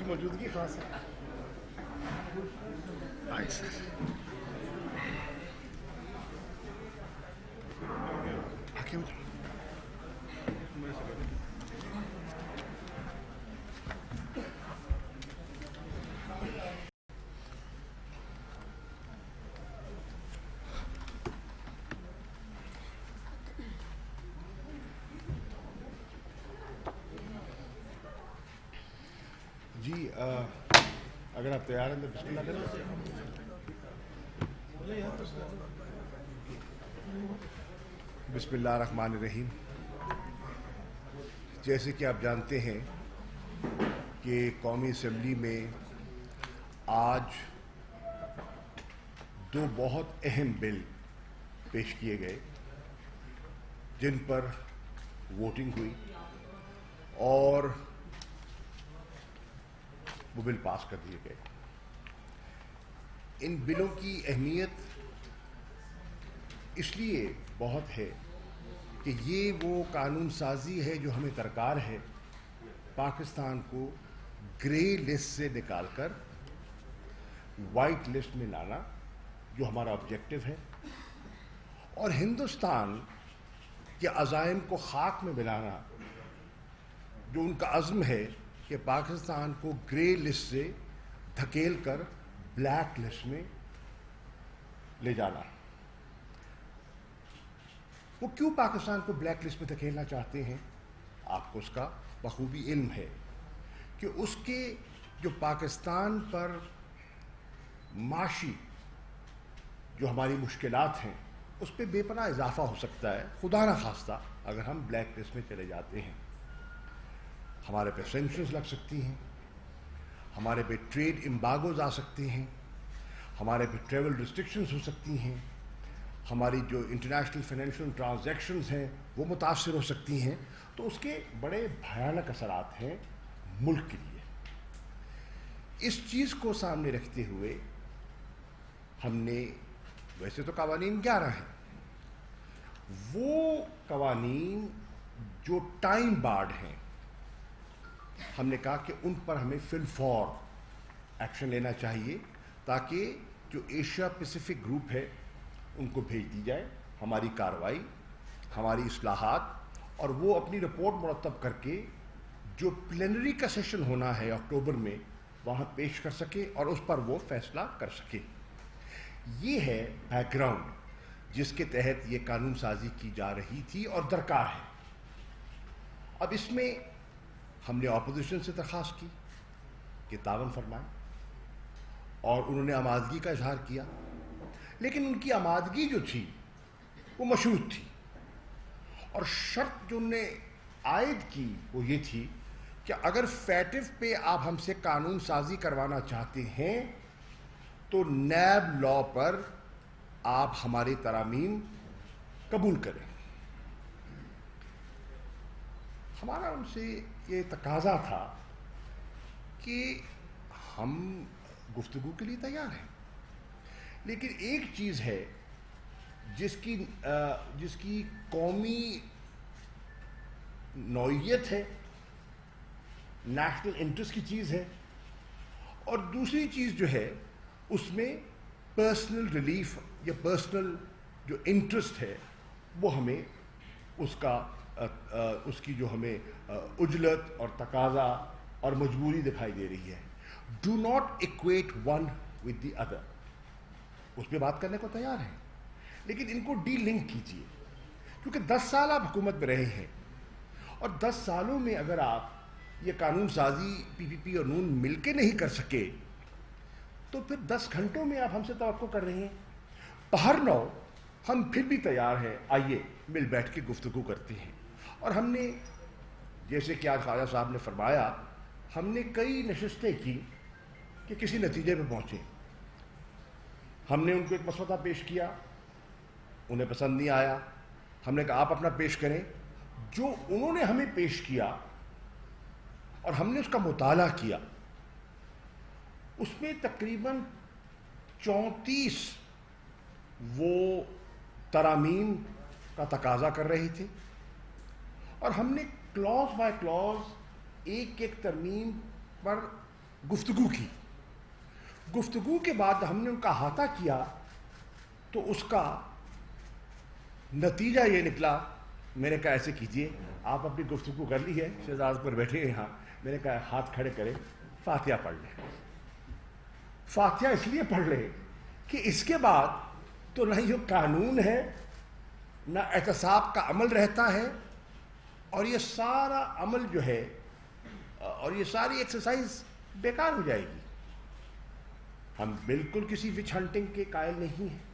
موجودگی خاص ہے. آئے سر. حکیم جی اگر آپ تیار ہیں تو بسم اللہ کریں. بسم اللہ الرحمن الرحیم. جیسے کہ آپ جانتے ہیں کہ قومی اسمبلی میں آج دو بہت اہم بل پیش کیے گئے جن پر ووٹنگ ہوئی اور وہ بل پاس کر دیے گئے. ان بلوں کی اہمیت اس لیے بہت ہے کہ یہ وہ قانون سازی ہے جو ہمیں درکار ہے پاکستان کو گرے لسٹ سے نکال کر وائٹ لسٹ میں لانا، جو ہمارا آبجیکٹو ہے، اور ہندوستان کے عزائم کو خاک میں ملانا، جو ان کا عزم ہے کہ پاکستان کو گرے لسٹ سے دھکیل کر بلیک لسٹ میں لے جانا. وہ کیوں پاکستان کو بلیک لسٹ میں دھکیلنا چاہتے ہیں؟ آپ کو اس کا بخوبی علم ہے کہ اس کے جو پاکستان پر معاشی جو ہماری مشکلات ہیں اس پہ بے پناہ اضافہ ہو سکتا ہے خدا نہ خواستہ اگر ہم بلیک لسٹ میں چلے جاتے ہیں. ہمارے پہ سینکشنز لگ سکتی ہیں، ہمارے پہ ٹریڈ امباگوز آ سکتے ہیں، ہمارے پہ ٹریول ریسٹرکشنز ہو سکتی ہیں، ہماری جو انٹرنیشنل فائنینشیل ٹرانزیکشنز ہیں وہ متاثر ہو سکتی ہیں. تو اس کے بڑے بھیانک اثرات ہیں ملک کے لیے. اس چیز کو سامنے رکھتے ہوئے ہم نے، ویسے تو قوانین 11 ہیں، وہ قوانین جو ٹائم بارڈ ہیں ہم نے کہا کہ ان پر ہمیں فی الفور ایکشن لینا چاہیے تاکہ جو ایشیا پیسیفک گروپ ہے ان کو بھیج دی جائے ہماری کارروائی، ہماری اصلاحات، اور وہ اپنی رپورٹ مرتب کر کے جو پلینری کا سیشن ہونا ہے اکتوبر میں وہاں پیش کر سکے اور اس پر وہ فیصلہ کر سکے. یہ ہے بیک گراؤنڈ جس کے تحت یہ قانون سازی کی جا رہی تھی اور درکار ہے. اب اس میں ہم نے اپوزیشن سے درخواست کی کہ تعاون فرمائیں اور انہوں نے آمادگی کا اظہار کیا، لیکن ان کی آمادگی جو تھی وہ مشروط تھی، اور شرط جو انہوں نے عائد کی وہ یہ تھی کہ اگر فیٹو پہ آپ ہم سے قانون سازی کروانا چاہتے ہیں تو نیب لا پر آپ ہماری ترامیم قبول کریں. ہمارا ان سے یہ تقاضا تھا کہ ہم گفتگو کے لیے تیار ہیں، لیکن ایک چیز ہے جس کی قومی نوعیت ہے، نیشنل انٹرسٹ کی چیز ہے، اور دوسری چیز جو ہے اس میں پرسنل ریلیف یا پرسنل جو انٹرسٹ ہے وہ ہمیں اس کی جو ہمیں عجلت اور تقاضا اور مجبوری دکھائی دے رہی ہے. Do not equate one with the other. اس پہ بات کرنے کو تیار ہیں، لیکن ان کو ڈی لنک کیجیے، کیونکہ 10 سال آپ حکومت میں رہے ہیں اور 10 سالوں میں اگر آپ یہ قانون سازی پی پی پی اور نون مل کے نہیں کر سکے تو پھر 10 گھنٹوں میں آپ ہم سے توقع کر رہے ہیں. پہر نو ہم پھر بھی تیار ہیں، آئیے مل بیٹھ کے گفتگو کرتے ہیں. اور ہم نے، جیسے کہ آج خواجہ صاحب نے فرمایا، ہم نے کئی نشستیں کی کہ کسی نتیجے پہ پہنچے. ہم نے ان کو ایک مسودہ پیش کیا، انہیں پسند نہیں آیا. ہم نے کہا آپ اپنا پیش کریں. جو انہوں نے ہمیں پیش کیا اور ہم نے اس کا مطالعہ کیا، اس میں تقریباً 34 وہ ترامیم کا تقاضا کر رہے تھے، اور ہم نے کلاز بائی کلاز ایک ایک ترمیم پر گفتگو کی. گفتگو کے بعد ہم نے ان کا احاطہ کیا تو اس کا نتیجہ یہ نکلا. میں نے کہا ایسے کیجئے, آپ اپنی گفتگو کر لی ہے, شہزاد پر بیٹھے ہیں یہاں, میں نے کہا ہاتھ کھڑے کریں, فاتحہ پڑھ لیں. فاتحہ اس لیے پڑھ لیں کہ اس کے بعد تو نہ یہ قانون ہے, نہ احتساب کا عمل رہتا ہے, اور یہ سارا عمل جو ہے اور یہ ساری ایکسرسائز بیکار ہو جائے گی. ہم بالکل کسی وچ ہنٹنگ کے قائل نہیں ہیں.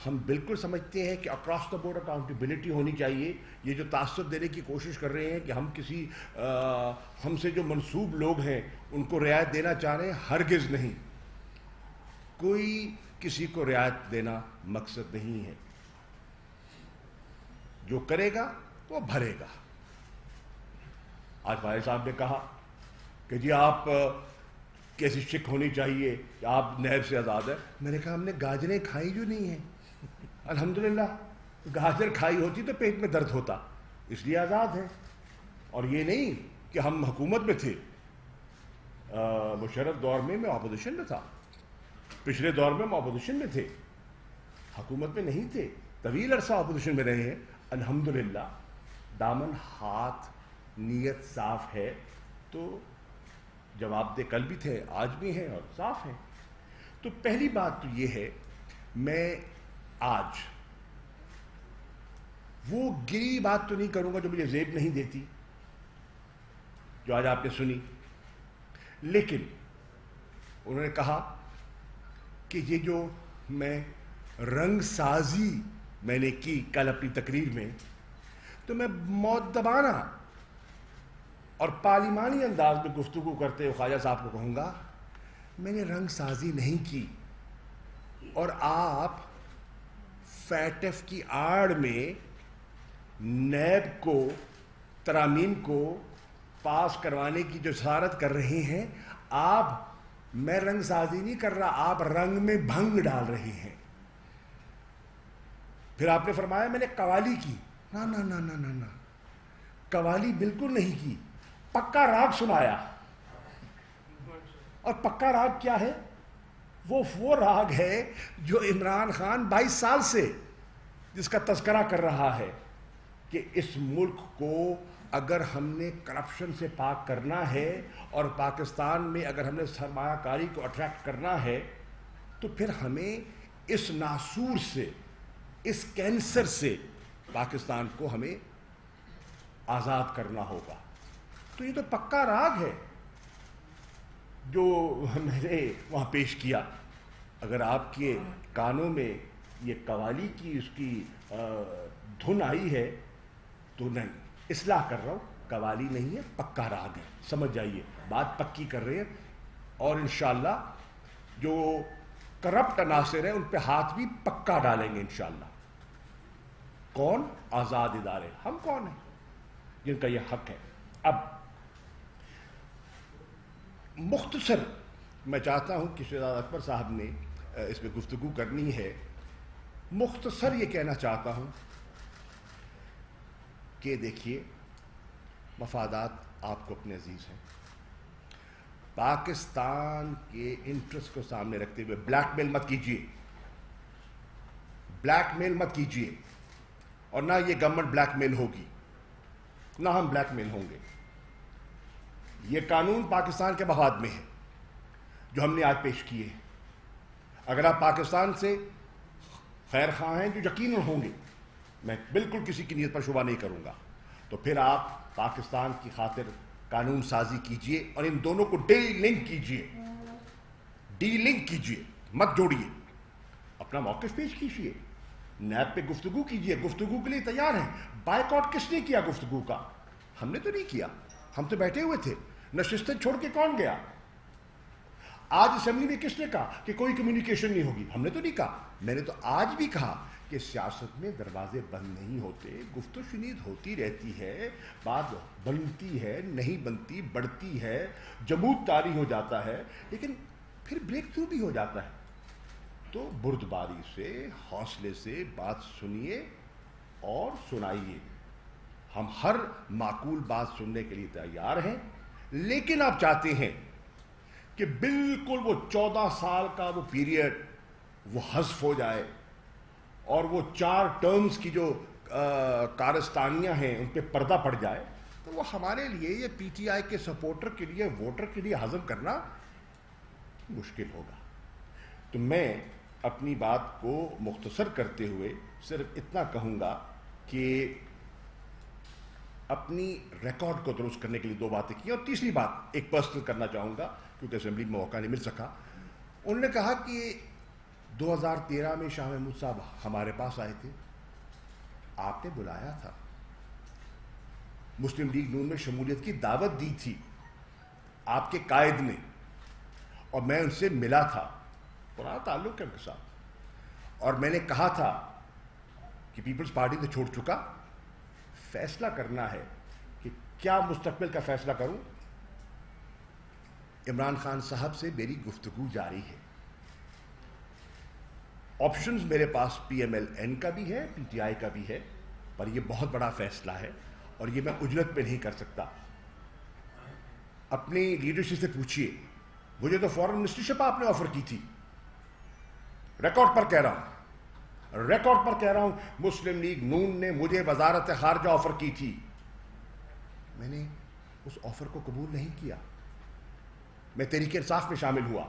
ہم بالکل سمجھتے ہیں کہ اکراس دا بورڈ اکاؤنٹیبلٹی ہونی چاہیے. یہ جو تعصب دینے کی کوشش کر رہے ہیں کہ ہم کسی ہم سے جو منسوب لوگ ہیں ان کو رعایت دینا چاہ رہے ہیں, ہرگز نہیں. کوئی کسی کو رعایت دینا مقصد نہیں ہے. جو کرے گا وہ بھرے گا. آج بھائی صاحب نے کہا کہ جی آپ کیسی شک ہونی چاہیے کہ آپ نیب سے آزاد ہیں. میں نے کہا ہم نے گاجریں کھائی جو نہیں ہیں, الحمدللہ. گاجر کھائی ہوتی تو پیٹ میں درد ہوتا, اس لیے آزاد ہیں. اور یہ نہیں کہ ہم حکومت میں تھے. مشرف دور میں اپوزیشن میں تھا, پچھلے دور میں ہم اپوزیشن میں تھے, حکومت میں نہیں تھے. طویل عرصہ اپوزیشن میں رہے ہیں, الحمدللہ. دامن ہاتھ نیت صاف ہے تو جواب دہ کل بھی تھے, آج بھی ہیں اور صاف ہیں. تو پہلی بات تو یہ ہے, میں آج وہ گری بات تو نہیں کروں گا جو مجھے زیب نہیں دیتی, جو آج آپ نے سنی. لیکن انہوں نے کہا کہ یہ جو میں رنگ سازی میں نے کی کل اپنی تقریر میں, تو میں مؤدبانہ اور پارلیمانی انداز میں گفتگو کرتے ہوئے خواجہ صاحب کو کہوں گا, میں نے رنگ سازی نہیں کی. اور آپ فیٹف کی آڑ میں نیب کو, ترامیم کو پاس کروانے کی جو جسارت کر رہے ہیں, میں رنگ سازی نہیں کر رہا, آپ رنگ میں بھنگ ڈال رہے ہیں. پھر آپ نے فرمایا میں نے قوالی کی. نہ نہ نہ نہ نہ نہ, قوالی بالکل نہیں کی, پکا راگ سنایا. اور پکا راگ کیا ہے؟ وہ راگ ہے جو عمران خان 22 سال سے جس کا تذکرہ کر رہا ہے کہ اس ملک کو اگر ہم نے کرپشن سے پاک کرنا ہے اور پاکستان میں اگر ہم نے سرمایہ کاری کو اٹریکٹ کرنا ہے تو پھر ہمیں اس ناسور سے, اس کینسر سے پاکستان کو ہمیں آزاد کرنا ہوگا. تو یہ تو پکا راگ ہے جو میں نے وہاں پیش کیا. اگر آپ کے کانوں میں یہ قوالی کی اس کی دھن آئی ہے تو نہیں, اصلاح کر رہا ہوں, قوالی نہیں ہے, پکا راگ ہے. سمجھ جائیے, بات پکی کر رہے ہیں. اور انشاءاللہ جو کرپٹ عناصر ہیں ان پہ ہاتھ بھی پکا ڈالیں گے انشاءاللہ. کون؟ آزاد ادارے. ہم کون ہیں جن کا یہ حق ہے. اب مختصر میں چاہتا ہوں کہ شہزاد اکبر صاحب نے اس پہ گفتگو کرنی ہے. مختصر یہ کہنا چاہتا ہوں کہ دیکھیے, مفادات آپ کو اپنے عزیز ہیں. پاکستان کے انٹرسٹ کو سامنے رکھتے ہوئے بلیک میل مت کیجیے, بلیک میل مت کیجیے. اور نہ یہ گورنمنٹ بلیک میل ہوگی, نہ ہم بلیک میل ہوں گے. یہ قانون پاکستان کے مفاد میں ہے جو ہم نے آج پیش کیے. اگر آپ پاکستان سے خیر خواہ ہیں, جو یقیناً ہوں گے, میں بالکل کسی کی نیت پر شبہ نہیں کروں گا, تو پھر آپ پاکستان کی خاطر قانون سازی کیجئے اور ان دونوں کو ڈی لنک کیجئے, ڈی لنک کیجئے, مت جوڑیے. اپنا موقف پیش کیجئے, نیب پہ گفتگو کیجئے. گفتگو کے لیے تیار ہیں. بائیکاٹ کس نے کیا گفتگو کا؟ ہم نے تو نہیں کیا, ہم تو بیٹھے ہوئے تھے. نشستیں چھوڑ کے کون گیا؟ آج اسمبلی میں کس نے کہا کہ کوئی کمیونیکیشن نہیں ہوگی؟ ہم نے تو نہیں کہا. میں نے تو آج بھی کہا کہ سیاست میں دروازے بند نہیں ہوتے, گفت و شنید ہوتی رہتی ہے, بات بنتی ہے, نہیں بنتی, بڑھتی ہے, جمود طاری ہو جاتا ہے, لیکن پھر بریک تھرو بھی ہو جاتا ہے. تو بردباری سے, حوصلے سے بات سنیے اور سنائیے. ہم ہر معقول بات سننے کے لیے تیار ہیں. لیکن آپ چاہتے ہیں کہ بالکل وہ 14 سال کا وہ پیریڈ وہ حذف ہو جائے اور وہ 4 ٹرمز کی جو کارستانیاں ہیں ان پہ پردہ پڑ جائے، تو وہ ہمارے لیے، یہ پی ٹی آئی کے سپورٹر کے لیے، ووٹر کے لیے ہضم کرنا مشکل ہوگا۔ تو میں اپنی بات کو مختصر کرتے ہوئے صرف اتنا کہوں گا کہ اپنی ریکارڈ کو درست کرنے کے لیے 2 باتیں کی، اور تیسری بات ایک پرسنل کرنا چاہوں گا کیونکہ اسمبلی میں موقع نہیں مل سکا۔ انہوں نے کہا کہ 2013 میں شاہ محمود صاحب ہمارے پاس آئے تھے، آپ نے بلایا تھا، مسلم لیگ نون میں شمولیت کی دعوت دی تھی آپ کے قائد نے، اور میں ان سے ملا تھا، پرانا تعلق ہے ان کے ساتھ، اور میں نے کہا تھا کہ پیپلز پارٹی تو چھوڑ چکا، فیصلہ کرنا ہے کہ کیا مستقبل کا فیصلہ کروں۔ عمران خان صاحب سے میری گفتگو جاری ہے، آپشنز میرے پاس پی ایم ایل این کا بھی ہے، پی ٹی آئی کا بھی ہے، پر یہ بہت بڑا فیصلہ ہے اور یہ میں اجرت پہ نہیں کر سکتا۔ اپنی لیڈرشپ سے پوچھئے، مجھے تو فورن منسٹرشپ آپ نے آفر کی تھی، ریکارڈ پر کہہ رہا ہوں، مسلم لیگ نون نے مجھے وزارت خارجہ آفر کی تھی، میں نے اس آفر کو قبول نہیں کیا، میں تحریک انصاف میں شامل ہوا،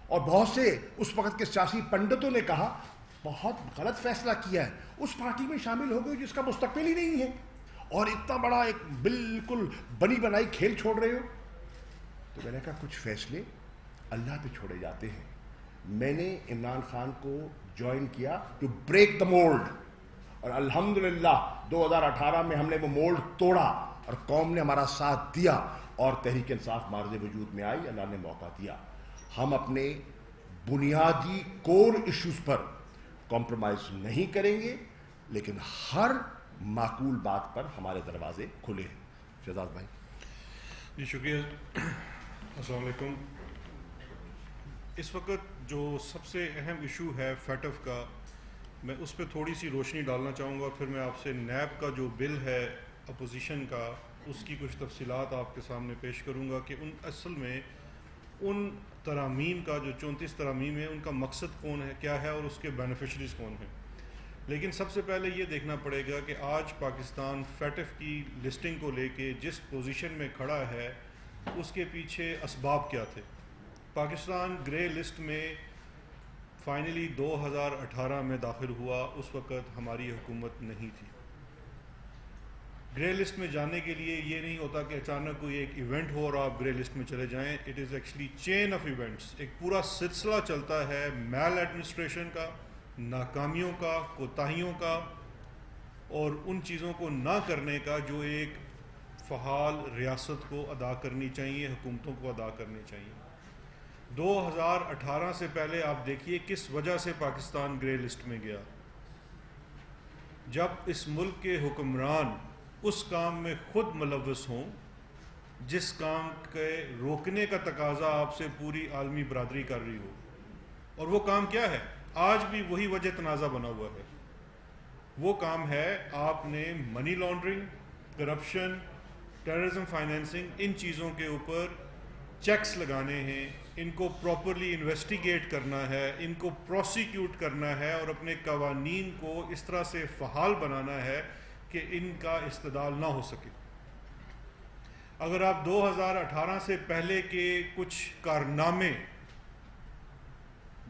اور بہت سے اس وقت کے سیاسی پنڈتوں نے کہا بہت غلط فیصلہ کیا ہے، اس پارٹی میں شامل ہو گئے جس کا مستقبل ہی نہیں ہے، اور اتنا بڑا ایک بالکل بنی بنائی کھیل چھوڑ رہے ہو۔ تو میں نے کہا کچھ فیصلے اللہ پہ چھوڑے جاتے ہیں۔ میں نے عمران خان کو جوائن کیا ٹو بریک دا مولڈ، اور الحمدللہ 2018 میں ہم نے وہ مولڈ توڑا اور قوم نے ہمارا ساتھ دیا اور تحریک انصاف معرض وجود میں آئی، اللہ نے موقع دیا۔ ہم اپنے بنیادی کور ایشوز پر کمپرومائز نہیں کریں گے، لیکن ہر معقول بات پر ہمارے دروازے کھلے ہیں۔ شہزاد بھائی جی شکریہ۔ السلام علیکم۔ اس وقت جو سب سے اہم ایشو ہے فیٹف کا، میں اس پہ تھوڑی سی روشنی ڈالنا چاہوں گا، پھر میں آپ سے نیب کا جو بل ہے اپوزیشن کا، اس کی کچھ تفصیلات آپ کے سامنے پیش کروں گا کہ ان اصل میں ان ترامیم کا جو 34 ترامیم ہیں ان کا مقصد کون ہے، کیا ہے، اور اس کے بینیفیشریز کون ہیں۔ لیکن سب سے پہلے یہ دیکھنا پڑے گا کہ آج پاکستان فیٹف کی لسٹنگ کو لے کے جس پوزیشن میں کھڑا ہے اس کے پیچھے اسباب کیا تھے۔ پاکستان گرے لسٹ میں فائنلی 2018 میں داخل ہوا، اس وقت ہماری حکومت نہیں تھی۔ گرے لسٹ میں جانے کے لیے یہ نہیں ہوتا کہ اچانک کوئی ایک ایونٹ ہو اور آپ گرے لسٹ میں چلے جائیں، it is actually chain of events, ایک پورا سلسلہ چلتا ہے میل ایڈمنسٹریشن کا، ناکامیوں کا، کوتاہیوں کا، اور ان چیزوں کو نہ کرنے کا جو ایک فعال ریاست کو ادا کرنی چاہیے، حکومتوں کو ادا کرنی چاہیے۔ 2018 سے پہلے آپ دیکھیے کس وجہ سے پاکستان گرے لسٹ میں گیا۔ جب اس ملک کے حکمران اس کام میں خود ملوث ہوں جس کام کے روکنے کا تقاضا آپ سے پوری عالمی برادری کر رہی ہو، اور وہ کام کیا ہے؟ آج بھی وہی وجہ تنازع بنا ہوا ہے۔ وہ کام ہے آپ نے money laundering, corruption, terrorism financing, ان چیزوں کے اوپر چیکس لگانے ہیں، ان کو پراپرلی انویسٹیگیٹ کرنا ہے، ان کو پروسیکیوٹ کرنا ہے، اور اپنے قوانین کو اس طرح سے فعال بنانا ہے کہ ان کا استعدال نہ ہو سکے۔ اگر آپ 2018 سے پہلے کے کچھ کارنامے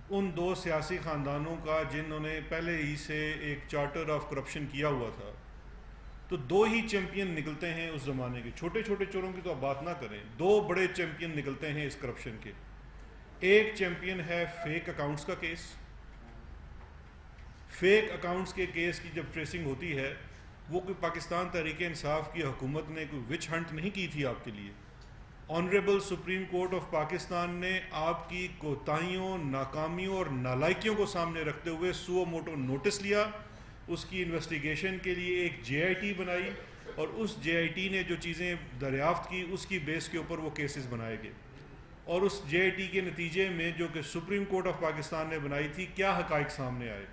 ان 2 سیاسی خاندانوں کا جنہوں نے پہلے ہی سے ایک چارٹر آف کرپشن کیا ہوا تھا، تو 2 ہی چیمپئن نکلتے ہیں اس زمانے کے، چھوٹے چھوٹے چوروں کی تو آپ بات نہ کریں، 2 بڑے چیمپئن نکلتے ہیں اس کرپشن کے۔ ایک چیمپئن ہے فیک اکاؤنٹس کا کیس۔ فیک اکاؤنٹس کے کیس کی جب ٹریسنگ ہوتی ہے، وہ کوئی پاکستان تحریک انصاف کی حکومت نے کوئی وچ ہنٹ نہیں کی تھی آپ کے لیے۔ Honourable supreme court of Pakistan نے آپ کی کوتاہیوں، ناکامیوں اور نالائکیوں کو سامنے رکھتے ہوئے سو موٹو نوٹس لیا، اس کی انویسٹیگیشن کے لیے ایک جے آئی ٹی بنائی، اور اس جے آئی ٹی نے جو چیزیں دریافت کی اس کی بیس کے اوپر وہ کیسز بنائے گئے، اور اس جے آئی ٹی کے نتیجے میں جو کہ سپریم کورٹ آف پاکستان نے بنائی تھی، کیا حقائق سامنے آئے؟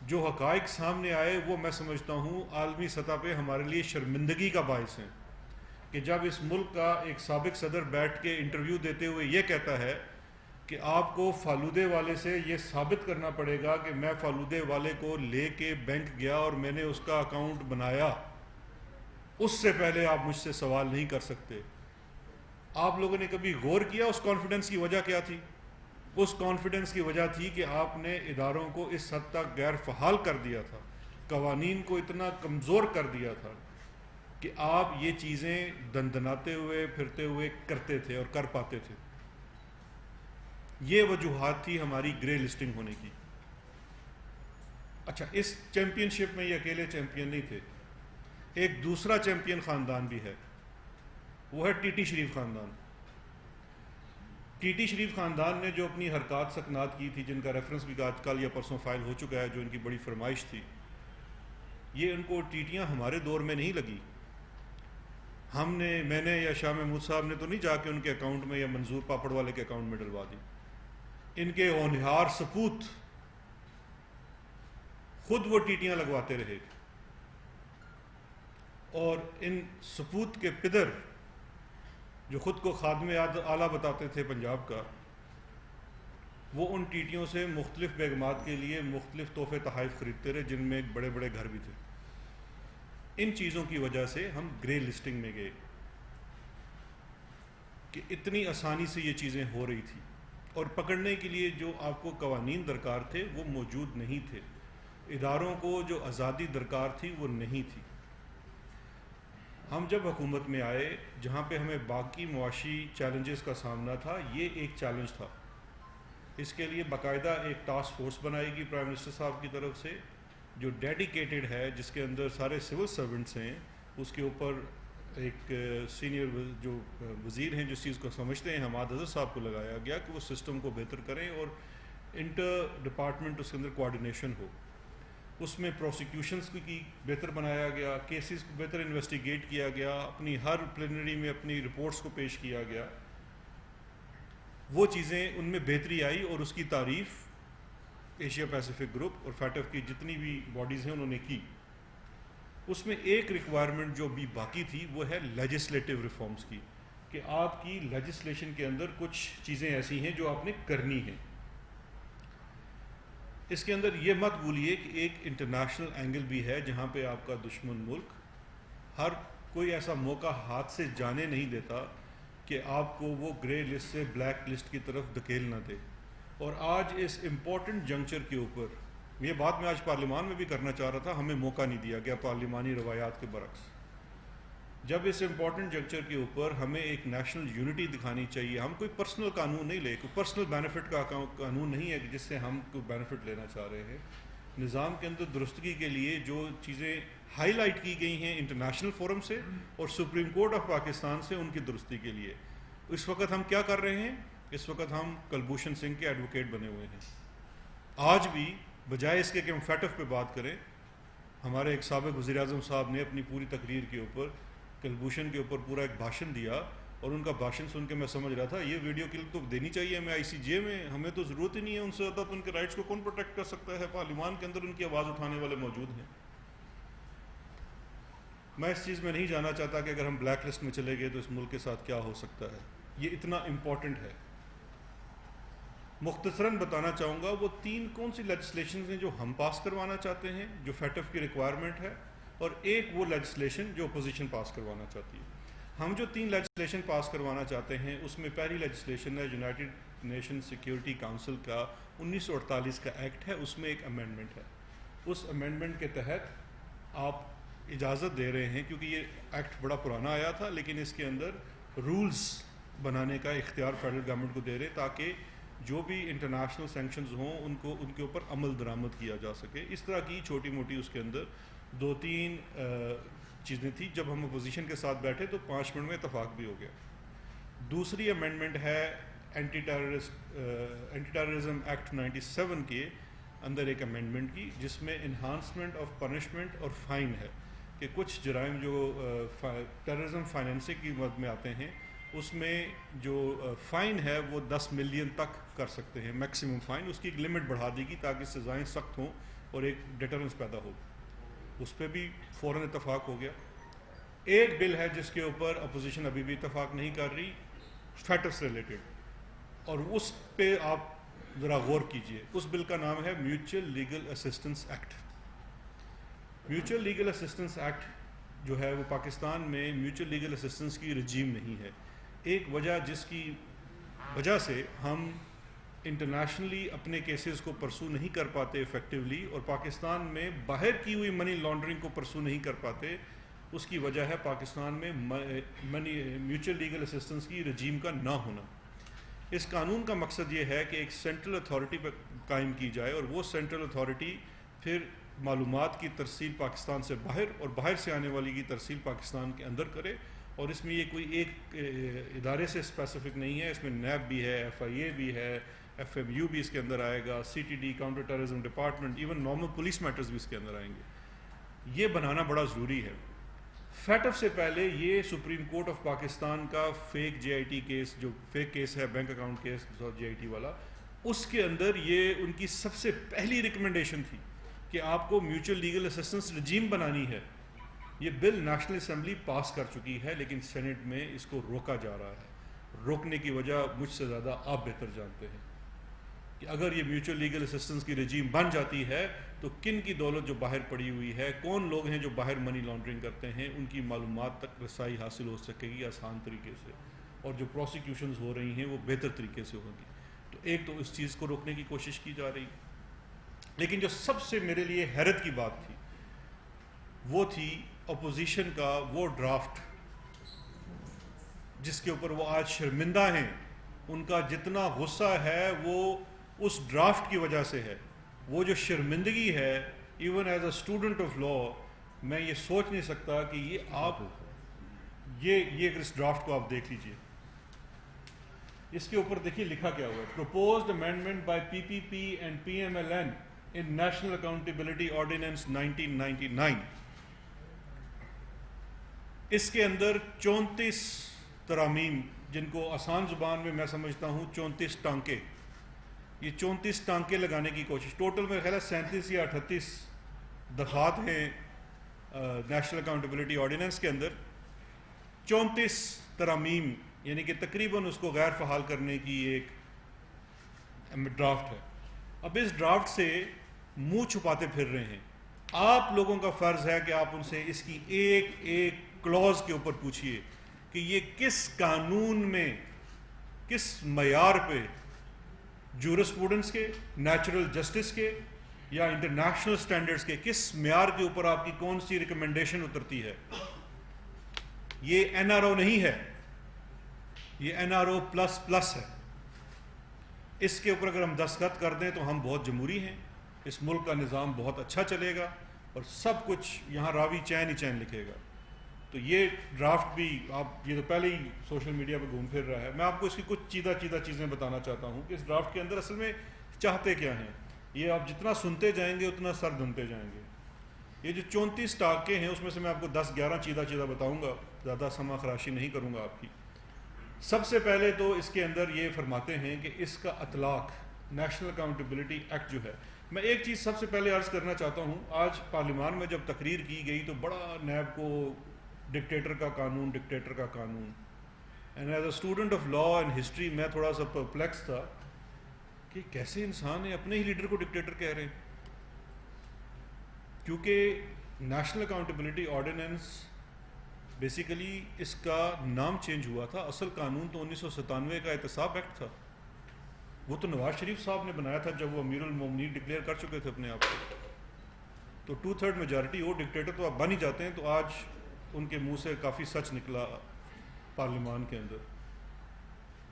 جو حقائق سامنے آئے وہ میں سمجھتا ہوں عالمی سطح پہ ہمارے لیے شرمندگی کا باعث ہیں۔ کہ جب اس ملک کا ایک سابق صدر بیٹھ کے انٹرویو دیتے ہوئے یہ کہتا ہے کہ آپ کو فالودے والے سے یہ ثابت کرنا پڑے گا کہ میں فالودے والے کو لے کے بینک گیا اور میں نے اس کا اکاؤنٹ بنایا، اس سے پہلے آپ مجھ سے سوال نہیں کر سکتے. آپ لوگوں نے کبھی غور کیا اس کانفیڈنس کی وجہ کیا تھی؟ اس کانفیڈنس کی وجہ تھی کہ آپ نے اداروں کو اس حد تک غیر فعال کر دیا تھا، قوانین کو اتنا کمزور کر دیا تھا کہ آپ یہ چیزیں دندناتے ہوئے پھرتے ہوئے کرتے تھے اور کر پاتے تھے. یہ وجوہات تھی ہماری گرے لسٹنگ ہونے کی. اچھا، اس چیمپئن شپ میں یہ اکیلے چیمپئن نہیں تھے، ایک دوسرا چیمپئن خاندان بھی ہے، وہ ہے ٹی ٹی شریف خاندان. ٹی ٹی شریف خاندان نے جو اپنی حرکات سکنات کی تھی، جن کا ریفرنس بھی آج کل یا پرسوں فائل ہو چکا ہے، جو ان کی بڑی فرمائش تھی، یہ ان کو ٹیٹیاں ہمارے دور میں نہیں لگی. میں نے یا شاہ محمود صاحب نے تو نہیں جا کے ان کے اکاؤنٹ میں یا منظور پاپڑ والے کے اکاؤنٹ میں ڈلوا دی. ان کے ہونہار سپوت خود وہ ٹیٹیاں لگواتے رہے، اور ان سپوت کے پدر جو خود کو خادم اعلیٰ بتاتے تھے پنجاب کا، وہ ان ٹیٹیوں سے مختلف بیگمات کے لیے مختلف تحفے تحائف خریدتے رہے، جن میں ایک بڑے بڑے گھر بھی تھے. ان چیزوں کی وجہ سے ہم گرے لسٹنگ میں گئے کہ اتنی آسانی سے یہ چیزیں ہو رہی تھی، اور پکڑنے کے لیے جو آپ کو قوانین درکار تھے وہ موجود نہیں تھے، اداروں کو جو آزادی درکار تھی وہ نہیں تھی. ہم جب حکومت میں آئے، جہاں پہ ہمیں باقی معاشی چیلنجز کا سامنا تھا، یہ ایک چیلنج تھا. اس کے لیے باقاعدہ ایک ٹاسک فورس بنائی گئی پرائم منسٹر صاحب کی طرف سے، جو ڈیڈیکیٹڈ ہے، جس کے اندر سارے سول سرونٹس ہیں. اس کے اوپر ایک سینئر جو وزیر ہیں جس چیز کو سمجھتے ہیں، حماد اظہر صاحب کو لگایا گیا کہ وہ سسٹم کو بہتر کریں اور انٹر ڈپارٹمنٹ اس کے اندر کوآرڈینیشن ہو. اس میں پروسیکیوشنز کی بہتر بنایا گیا، کیسز کو بہتر انویسٹیگیٹ کیا گیا، اپنی ہر پلینری میں اپنی رپورٹس کو پیش کیا گیا. وہ چیزیں ان میں بہتری آئی، اور اس کی تعریف ایشیا پیسیفک گروپ اور فیٹف کی جتنی بھی باڈیز ہیں انہوں نے کی. اس میں ایک ریکوائرمنٹ جو بھی باقی تھی وہ ہے لیجسلیٹو ریفارمز کی، کہ آپ کی لیجسلیشن کے اندر کچھ چیزیں ایسی ہیں جو آپ نے کرنی ہیں. اس کے اندر یہ مت بھولیے کہ ایک انٹرنیشنل اینگل بھی ہے، جہاں پہ آپ کا دشمن ملک ہر کوئی ایسا موقع ہاتھ سے جانے نہیں دیتا کہ آپ کو وہ گرے لسٹ سے بلیک لسٹ کی طرف دھکیل نہ دے. اور آج اس امپورٹنٹ جنکچر کے اوپر، یہ بات میں آج پارلیمان میں بھی کرنا چاہ رہا تھا، ہمیں موقع نہیں دیا گیا پارلیمانی روایات کے برعکس. جب اس امپورٹنٹ جنکچر کے اوپر ہمیں ایک نیشنل یونٹی دکھانی چاہیے. ہم کوئی پرسنل قانون نہیں لے، کوئی پرسنل بینیفٹ کا قانون نہیں ہے جس سے ہم کوئی بینیفٹ لینا چاہ رہے ہیں. نظام کے اندر درستگی کے لیے جو چیزیں ہائی لائٹ کی گئی ہیں انٹرنیشنل فورم سے اور سپریم کورٹ آف پاکستان سے، ان کی درستی کے لیے اس وقت ہم کیا کر رہے ہیں؟ اس وقت ہم کلبھوشن سنگھ کے ایڈوکیٹ بنے ہوئے ہیں. آج بھی بجائے اس کے کہ ہم فیٹف پہ بات کریں، ہمارے ایک سابق وزیر اعظم صاحب نے اپنی پوری تقریر کے اوپر کلبھوشن کے اوپر پورا ایک بھاشن دیا، اور ان کا بھاشن سن کے میں سمجھ رہا تھا یہ ویڈیو کلپ تو دینی چاہیے ہمیں آئی سی جے میں، ہمیں تو ضرورت ہی نہیں ہے ان سے، زیادہ تو ان کے رائٹس کو کون پروٹیکٹ کر سکتا ہے؟ پارلیمان کے اندر ان کی آواز اٹھانے والے موجود ہیں. میں اس چیز میں نہیں جانا چاہتا کہ اگر ہم بلیک لسٹ میں چلے گئے تو اس ملک کے ساتھ کیا ہو سکتا ہے. یہ اتنا امپورٹنٹ ہے. مختصراً بتانا چاہوں گا وہ تین کون سی لیجسلیشنز ہیں جو ہم پاس کروانا چاہتے ہیں، جو فیٹف کی ریکوائرمنٹ ہے، اور ایک وہ لیجسلیشن جو اپوزیشن پاس کروانا چاہتی ہے. ہم جو تین لیجسلیشن پاس کروانا چاہتے ہیں اس میں پہلی لیجسلیشن ہے یونائٹڈ نیشن سیکیورٹی کونسل کا 1948 کا ایکٹ ہے. اس میں ایک امینڈمنٹ ہے. اس امینڈمنٹ کے تحت آپ اجازت دے رہے ہیں، کیونکہ یہ ایکٹ بڑا پرانا آیا تھا، لیکن اس کے اندر رولز بنانے کا اختیار فیڈرل گورنمنٹ کو دے رہے تاکہ جو بھی انٹرنیشنل سینکشنز ہوں ان کے اوپر عمل درآمد کیا جا سکے. اس طرح کی چھوٹی موٹی اس کے اندر دو تین چیزیں تھیں. جب ہم اپوزیشن کے ساتھ بیٹھے تو 5 منٹ میں اتفاق بھی ہو گیا. دوسری امینڈمنٹ ہے اینٹی ٹیررزم ایکٹ 97 کے اندر ایک امینڈمنٹ کی، جس میں انہانسمنٹ آف پنشمنٹ اور فائن ہے کہ کچھ جرائم جو ٹیررزم فائنینسنگ کی مد میں آتے ہیں اس میں جو فائن ہے وہ 10 ملین تک کر سکتے ہیں میکسیمم فائن. اس کی ایک لمٹ بڑھا دی گئی تاکہ سزائیں سخت ہوں اور ایک ڈیٹرنس پیدا ہو. اس پہ بھی فوراً اتفاق ہو گیا. ایک بل ہے جس کے اوپر اپوزیشن ابھی بھی اتفاق نہیں کر رہی، فیٹف سے ریلیٹڈ، اور اس پہ آپ ذرا غور کیجئے. اس بل کا نام ہے mutual legal assistance act. Mutual legal assistance act جو ہے وہ پاکستان میں میوچل لیگل اسسٹنس کی رجیم نہیں ہے. ایک وجہ جس کی وجہ سے ہم انٹرنیشنلی اپنے کیسز کو پرسو نہیں کر پاتے افیکٹولی، اور پاکستان میں باہر کی ہوئی منی لانڈرنگ کو پرسو نہیں کر پاتے، اس کی وجہ ہے پاکستان میں میوچل لیگل اسسٹنس کی رجیم کا نہ ہونا. اس قانون کا مقصد یہ ہے کہ ایک سینٹرل اتھارٹی پر قائم کی جائے، اور وہ سینٹرل اتھارٹی پھر معلومات کی ترسیل پاکستان سے باہر اور باہر سے آنے والی کی ترسیل پاکستان کے اندر کرے. اور اس میں یہ کوئی ایک ادارے سے اسپیسیفک نہیں ہے، اس میں نیب بھی ہے، ایف آئی اے بھی ہے، ایف ایم یو بھی اس کے اندر آئے گا، C T D, counter terrorism department, even normal police matters بھی اس کے اندر آئیں گے. یہ بنانا بڑا ضروری ہے. فیٹف سے پہلے یہ سپریم کورٹ آف پاکستان کا fake J I T case, جو فیک کیس ہے bank account case J I T والا، اس کے اندر یہ ان کی سب سے پہلی ریکمنڈیشن تھی کہ آپ کو میوچل لیگل اسسٹنس رجیم بنانی ہے. یہ بل نیشنل اسمبلی پاس کر چکی ہے، لیکن سینٹ میں اس کو روکا جا رہا ہے. روکنے کی وجہ مجھ سے زیادہ آپ بہتر جانتے ہیں کہ اگر یہ میوچل لیگل اسسٹنس کی رجیم بن جاتی ہے تو کن کی دولت جو باہر پڑی ہوئی ہے، کون لوگ ہیں جو باہر منی لانڈرنگ کرتے ہیں، ان کی معلومات تک رسائی حاصل ہو سکے گی آسان طریقے سے، اور جو پروسیکیوشنز ہو رہی ہیں وہ بہتر طریقے سے ہوگی. تو ایک تو اس چیز کو روکنے کی کوشش کی جا رہی. لیکن جو سب سے میرے لیے حیرت کی بات تھی وہ تھی اپوزیشن کا وہ ڈرافٹ جس کے اوپر وہ آج شرمندہ ہیں. ان کا جتنا غصہ ہے وہ اس ڈرافٹ کی وجہ سے ہے. وہ جو شرمندگی ہے، even as a student of law میں یہ سوچ نہیں سکتا کہ یہ آپ یہ اس ڈرافٹ کو آپ دیکھ لیجئے. اس کے اوپر دیکھیے لکھا کیا ہوا ہے: proposed amendment by P P P and P M L N in national accountability ordinance 1999. اس کے اندر 34 ترامیم، جن کو آسان زبان میں میں سمجھتا ہوں 34 ٹانکے، یہ 34 ٹانکے لگانے کی کوشش. ٹوٹل میرا خیال ہے 37 یا 38 دفعات ہیں نیشنل اکاؤنٹیبلٹی آرڈیننس کے اندر. 34 ترامیم، یعنی کہ تقریباً اس کو غیر فعال کرنے کی ایک ڈرافٹ ہے. اب اس ڈرافٹ سے منہ چھپاتے پھر رہے ہیں. آپ لوگوں کا فرض ہے کہ آپ ان سے اس کی ایک ایک کلوز کے اوپر پوچھئے کہ یہ کس قانون میں، کس معیار پہ، جورسپروڈنس کے، نیچرل جسٹس کے، یا انٹرنیشنل سٹینڈرڈز کے، کس معیار کے اوپر آپ کی کون سی ریکمنڈیشن اترتی ہے. یہ این آر او نہیں ہے، یہ N R O plus plus ہے. اس کے اوپر اگر ہم دستخط کر دیں تو ہم بہت جمہوری ہیں، اس ملک کا نظام بہت اچھا چلے گا، اور سب کچھ یہاں راوی چین ہی چین لکھے گا. تو یہ ڈرافٹ بھی آپ، یہ تو پہلے ہی سوشل میڈیا پہ گھوم پھر رہا ہے. میں آپ کو اس کی کچھ چیدہ چیزیں بتانا چاہتا ہوں کہ اس ڈرافٹ کے اندر اصل میں چاہتے کیا ہیں. یہ آپ جتنا سنتے جائیں گے اتنا سر دھنتے جائیں گے. یہ جو 34 ٹانکے ہیں اس میں سے میں آپ کو 10-11 چیدہ بتاؤں گا، زیادہ سما خراشی نہیں کروں گا آپ کی. سب سے پہلے تو اس کے اندر یہ فرماتے ہیں کہ اس کا اطلاق نیشنل اکاؤنٹیبلٹی ایکٹ جو ہے. میں ایک چیز سب سے پہلے عرض کرنا چاہتا ہوں، آج پارلیمان میں جب تقریر کی گئی تو بڑا نیب کو ڈکٹیٹر کا قانون، ڈکٹیٹر کا قانون. And as a student of law and history میں تھوڑا سا پرپلیکس تھا کہ کیسے انسان ہے اپنے ہی لیڈر کو ڈکٹیٹر کہہ رہے ہیں. کیونکہ نیشنل اکاؤنٹیبلٹی آرڈیننس بیسیکلی اس کا نام چینج ہوا تھا. اصل قانون تو 1997 کا احتساب ایکٹ تھا. وہ تو نواز شریف صاحب نے بنایا تھا جب وہ امیر المومنین ڈکلیئر کر چکے تھے اپنے آپ کو. تو 2/3 میجارٹی ہو، ڈکٹیٹر تو آپ بن ہی جاتے ہیں. تو آج ان کے منہ سے کافی سچ نکلا پارلیمان کے اندر.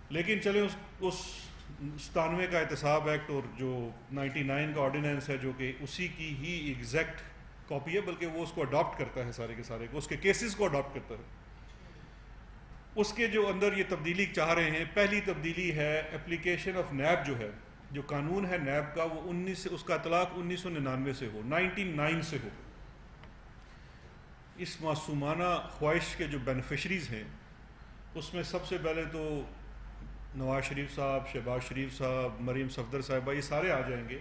لیکن چلیں اس 97 کا احتساب ایکٹ اور جو 99 کا آرڈیننس ہے جو کہ اسی کی ہی ایگزیکٹ کاپی ہے، بلکہ وہ اس کو اڈاپٹ کرتا ہے سارے کے سارے کو، اس کے کیسز کو اڈاپٹ کرتا ہے. اس کے جو اندر یہ تبدیلی چاہ رہے ہیں، پہلی تبدیلی ہے اپلیکیشن آف نیب جو ہے، جو قانون ہے نیب کا، وہ اس کا اطلاق 1999 سے ہو، 99 سے ہو. اس معصومانہ خواہش کے جو بینیفیشریز ہیں اس میں سب سے پہلے تو نواز شریف صاحب، شہباز شریف صاحب، مریم صفدر صاحبہ، یہ سارے آ جائیں گے.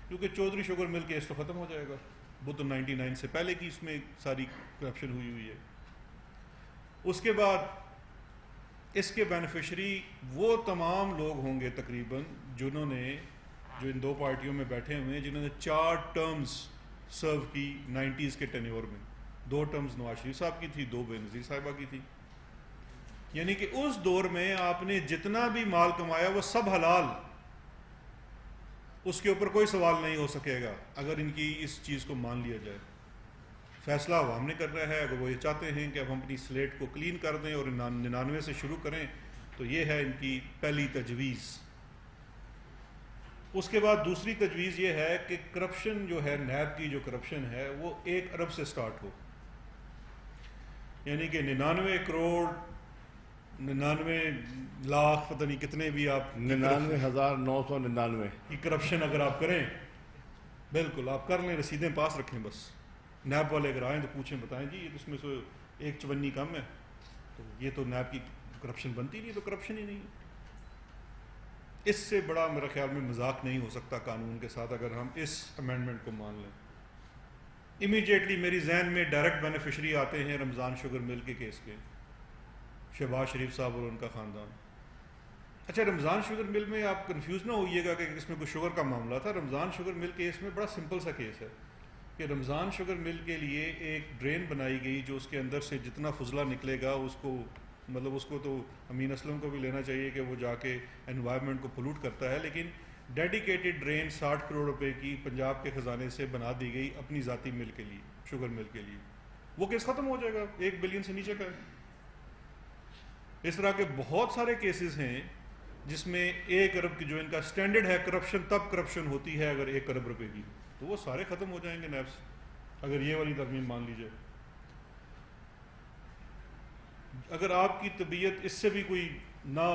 کیونکہ چودھری شوگر مل کیس تو ختم ہو جائے گا، وہ تو 99 سے پہلے کی اس میں ساری کرپشن ہوئی ہے. اس کے بعد اس کے بینیفیشری وہ تمام لوگ ہوں گے تقریباً جو ان دو پارٹیوں میں بیٹھے ہوئے ہیں جنہوں نے 4 ٹرمز سرو کی 90s کے ٹینیور میں. 2 ٹرمز نواز شریف صاحب کی تھی, 2 بے نظیر صاحبہ کی تھی. یعنی کہ اس دور میں آپ نے جتنا بھی مال کمایا وہ سب حلال, اس کے اوپر کوئی سوال نہیں ہو سکے گا اگر ان کی اس چیز کو مان لیا جائے. فیصلہ عوام نے کرنا ہے. اگر وہ یہ چاہتے ہیں کہ اب ہم اپنی سلیٹ کو کلین کر دیں اور 99 سے شروع کریں تو یہ ہے ان کی پہلی تجویز. اس کے بعد دوسری تجویز یہ ہے کہ کرپشن جو ہے, نیب کی جو کرپشن ہے وہ 1 ارب سے سٹارٹ ہو. یعنی کہ 99 کروڑ 99 لاکھ پتہ نہیں کتنے بھی آپ 99,999 کی کرپشن اگر آپ کریں, بالکل آپ کر لیں, رسیدیں پاس رکھیں. بس نیب والے اگر آئیں تو پوچھیں, بتائیں جی اس میں سے 1 کم ہے, تو یہ تو نیب کی کرپشن بنتی نہیں, تو کرپشن ہی نہیں ہے. اس سے بڑا میرا خیال میں مذاق نہیں ہو سکتا قانون کے ساتھ اگر ہم اس امینڈمنٹ کو مان لیں. امیڈیٹلی میری ذہن میں ڈائریکٹ بینیفیشری آتے ہیں رمضان شوگر مل کے کیس کے, شہباز شریف صاحب اور ان کا خاندان. اچھا, رمضان شوگر مل میں آپ کنفیوز نہ ہوئیے گا کہ اس میں کوئی شوگر کا معاملہ تھا. رمضان شوگر مل کیس میں بڑا سمپل سا کیس ہے کہ رمضان شوگر مل کے لیے ایک ڈرین بنائی گئی جو اس کے اندر سے جتنا فضلہ نکلے گا اس کو تو امین اسلم کو بھی لینا چاہیے کہ وہ جا کے انوائرمنٹ کو پولوٹ کرتا ہے, لیکن ڈیڈیکیٹڈ ڈرین 60 کروڑ روپے کی پنجاب کے خزانے سے بنا دی گئی اپنی ذاتی مل کے لیے, شوگر مل کے لیے. وہ کیس ختم ہو جائے گا, 1 بلین سے نیچے کا ہے. اس طرح کے بہت سارے کیسز ہیں جس میں 1 ارب کی جو ان کا سٹینڈرڈ ہے کرپشن, تب کرپشن ہوتی ہے اگر 1 ارب روپے کی, تو وہ سارے ختم ہو جائیں گے نیب سے اگر یہ والی ترمیم مان لی جائے. اگر آپ کی طبیعت اس سے بھی کوئی نہ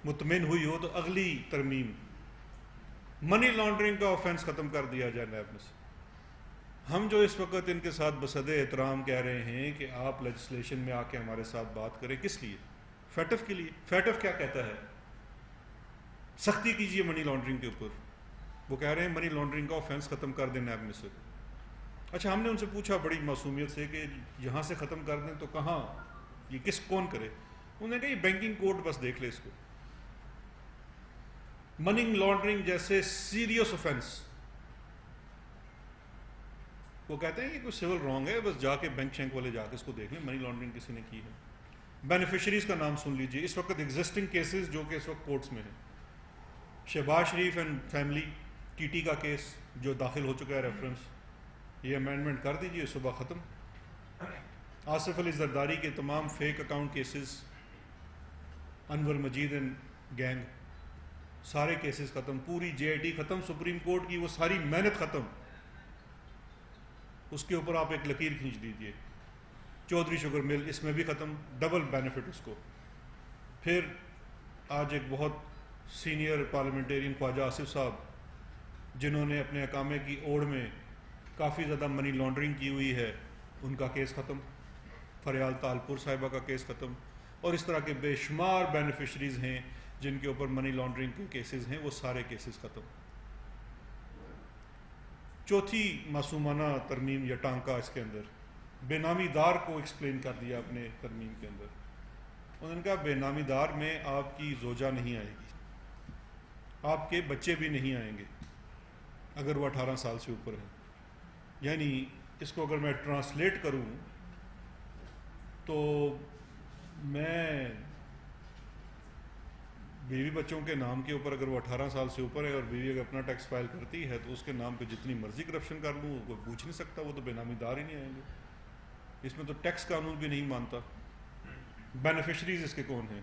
مطمئن ہوئی ہو تو اگلی ترمیم منی لانڈرنگ کا آفینس ختم کر دیا جائے نیب میں سے. ہم جو اس وقت ان کے ساتھ بصد احترام کہہ رہے ہیں کہ آپ لیجسلیشن میں آ کے ہمارے ساتھ بات کریں, کس لیے؟ فیٹف کے لیے. فیٹف کیا کہتا ہے؟ سختی کیجیے منی لانڈرنگ کے اوپر. وہ کہہ رہے ہیں منی لانڈرنگ کا آفینس ختم کر دیں نیب میں سے. اچھا, ہم نے ان سے پوچھا بڑی معصومیت سے کہ یہاں سے ختم کر دیں تو کہاں, یہ کون کرے؟ انہوں نے کہا یہ بینکنگ کوڈ بس دیکھ لے اس کو. منی لانڈرنگ جیسے سیریس آفینس, وہ کہتے ہیں کہ کوئی سول رانگ ہے, بس جا کے بینک شینک والے جا کے اس کو دیکھ لیں منی لانڈرنگ کسی نے کی ہے. بینیفیشریز کا نام سن لیجئے. اس وقت ایگزسٹنگ کیسز جو کہ اس وقت کورٹس میں ہیں, شہباز شریف اینڈ فیملی, ٹی ٹی کا کیس جو داخل ہو چکا ہے ریفرنس, یہ امینڈمنٹ کر دیجئے, صبح ختم. آصف علی زرداری کے تمام fake account cases, Anwar Majeed and gang, سارے کیسز ختم. پوری جے آئی ٹی ختم. سپریم کورٹ کی وہ ساری محنت ختم, اس کے اوپر آپ ایک لکیر کھینچ دیجئے. چودھری شوگر مل, اس میں بھی ختم, ڈبل بینیفٹ اس کو. پھر آج ایک بہت سینئر پارلیمنٹیرین خواجہ آصف صاحب, جنہوں نے اپنے اقامے کی اوڑ میں کافی زیادہ منی لانڈرنگ کی ہوئی ہے, ان کا کیس ختم. فریال تالپور صاحبہ کا کیس ختم. اور اس طرح کے بے شمار بینیفیشریز ہیں جن کے اوپر منی لانڈرنگ کے کیسز ہیں, وہ سارے کیسز ختم. چوتھی معصومانہ ترمیم یا ٹانکا اس کے اندر, بے نامی دار کو ایکسپلین کر دیا اپنے ترمیم کے اندر. انہوں نے کہا بے نامی دار میں آپ کی زوجہ نہیں آئے گی, آپ کے بچے بھی نہیں آئیں گے اگر وہ 18 سال سے اوپر ہیں. یعنی اس کو اگر میں ٹرانسلیٹ کروں تو میں بیوی بچوں کے نام کے اوپر اگر وہ 18 سال سے اوپر ہے اور بیوی اگر اپنا ٹیکس فائل کرتی ہے تو اس کے نام پہ جتنی مرضی کرپشن کر لوں کوئی پوچھ نہیں سکتا, وہ تو بے نامی دار ہی نہیں آئیں گے. اس میں تو ٹیکس قانون بھی نہیں مانتا. بینیفیشریز اس کے کون ہیں؟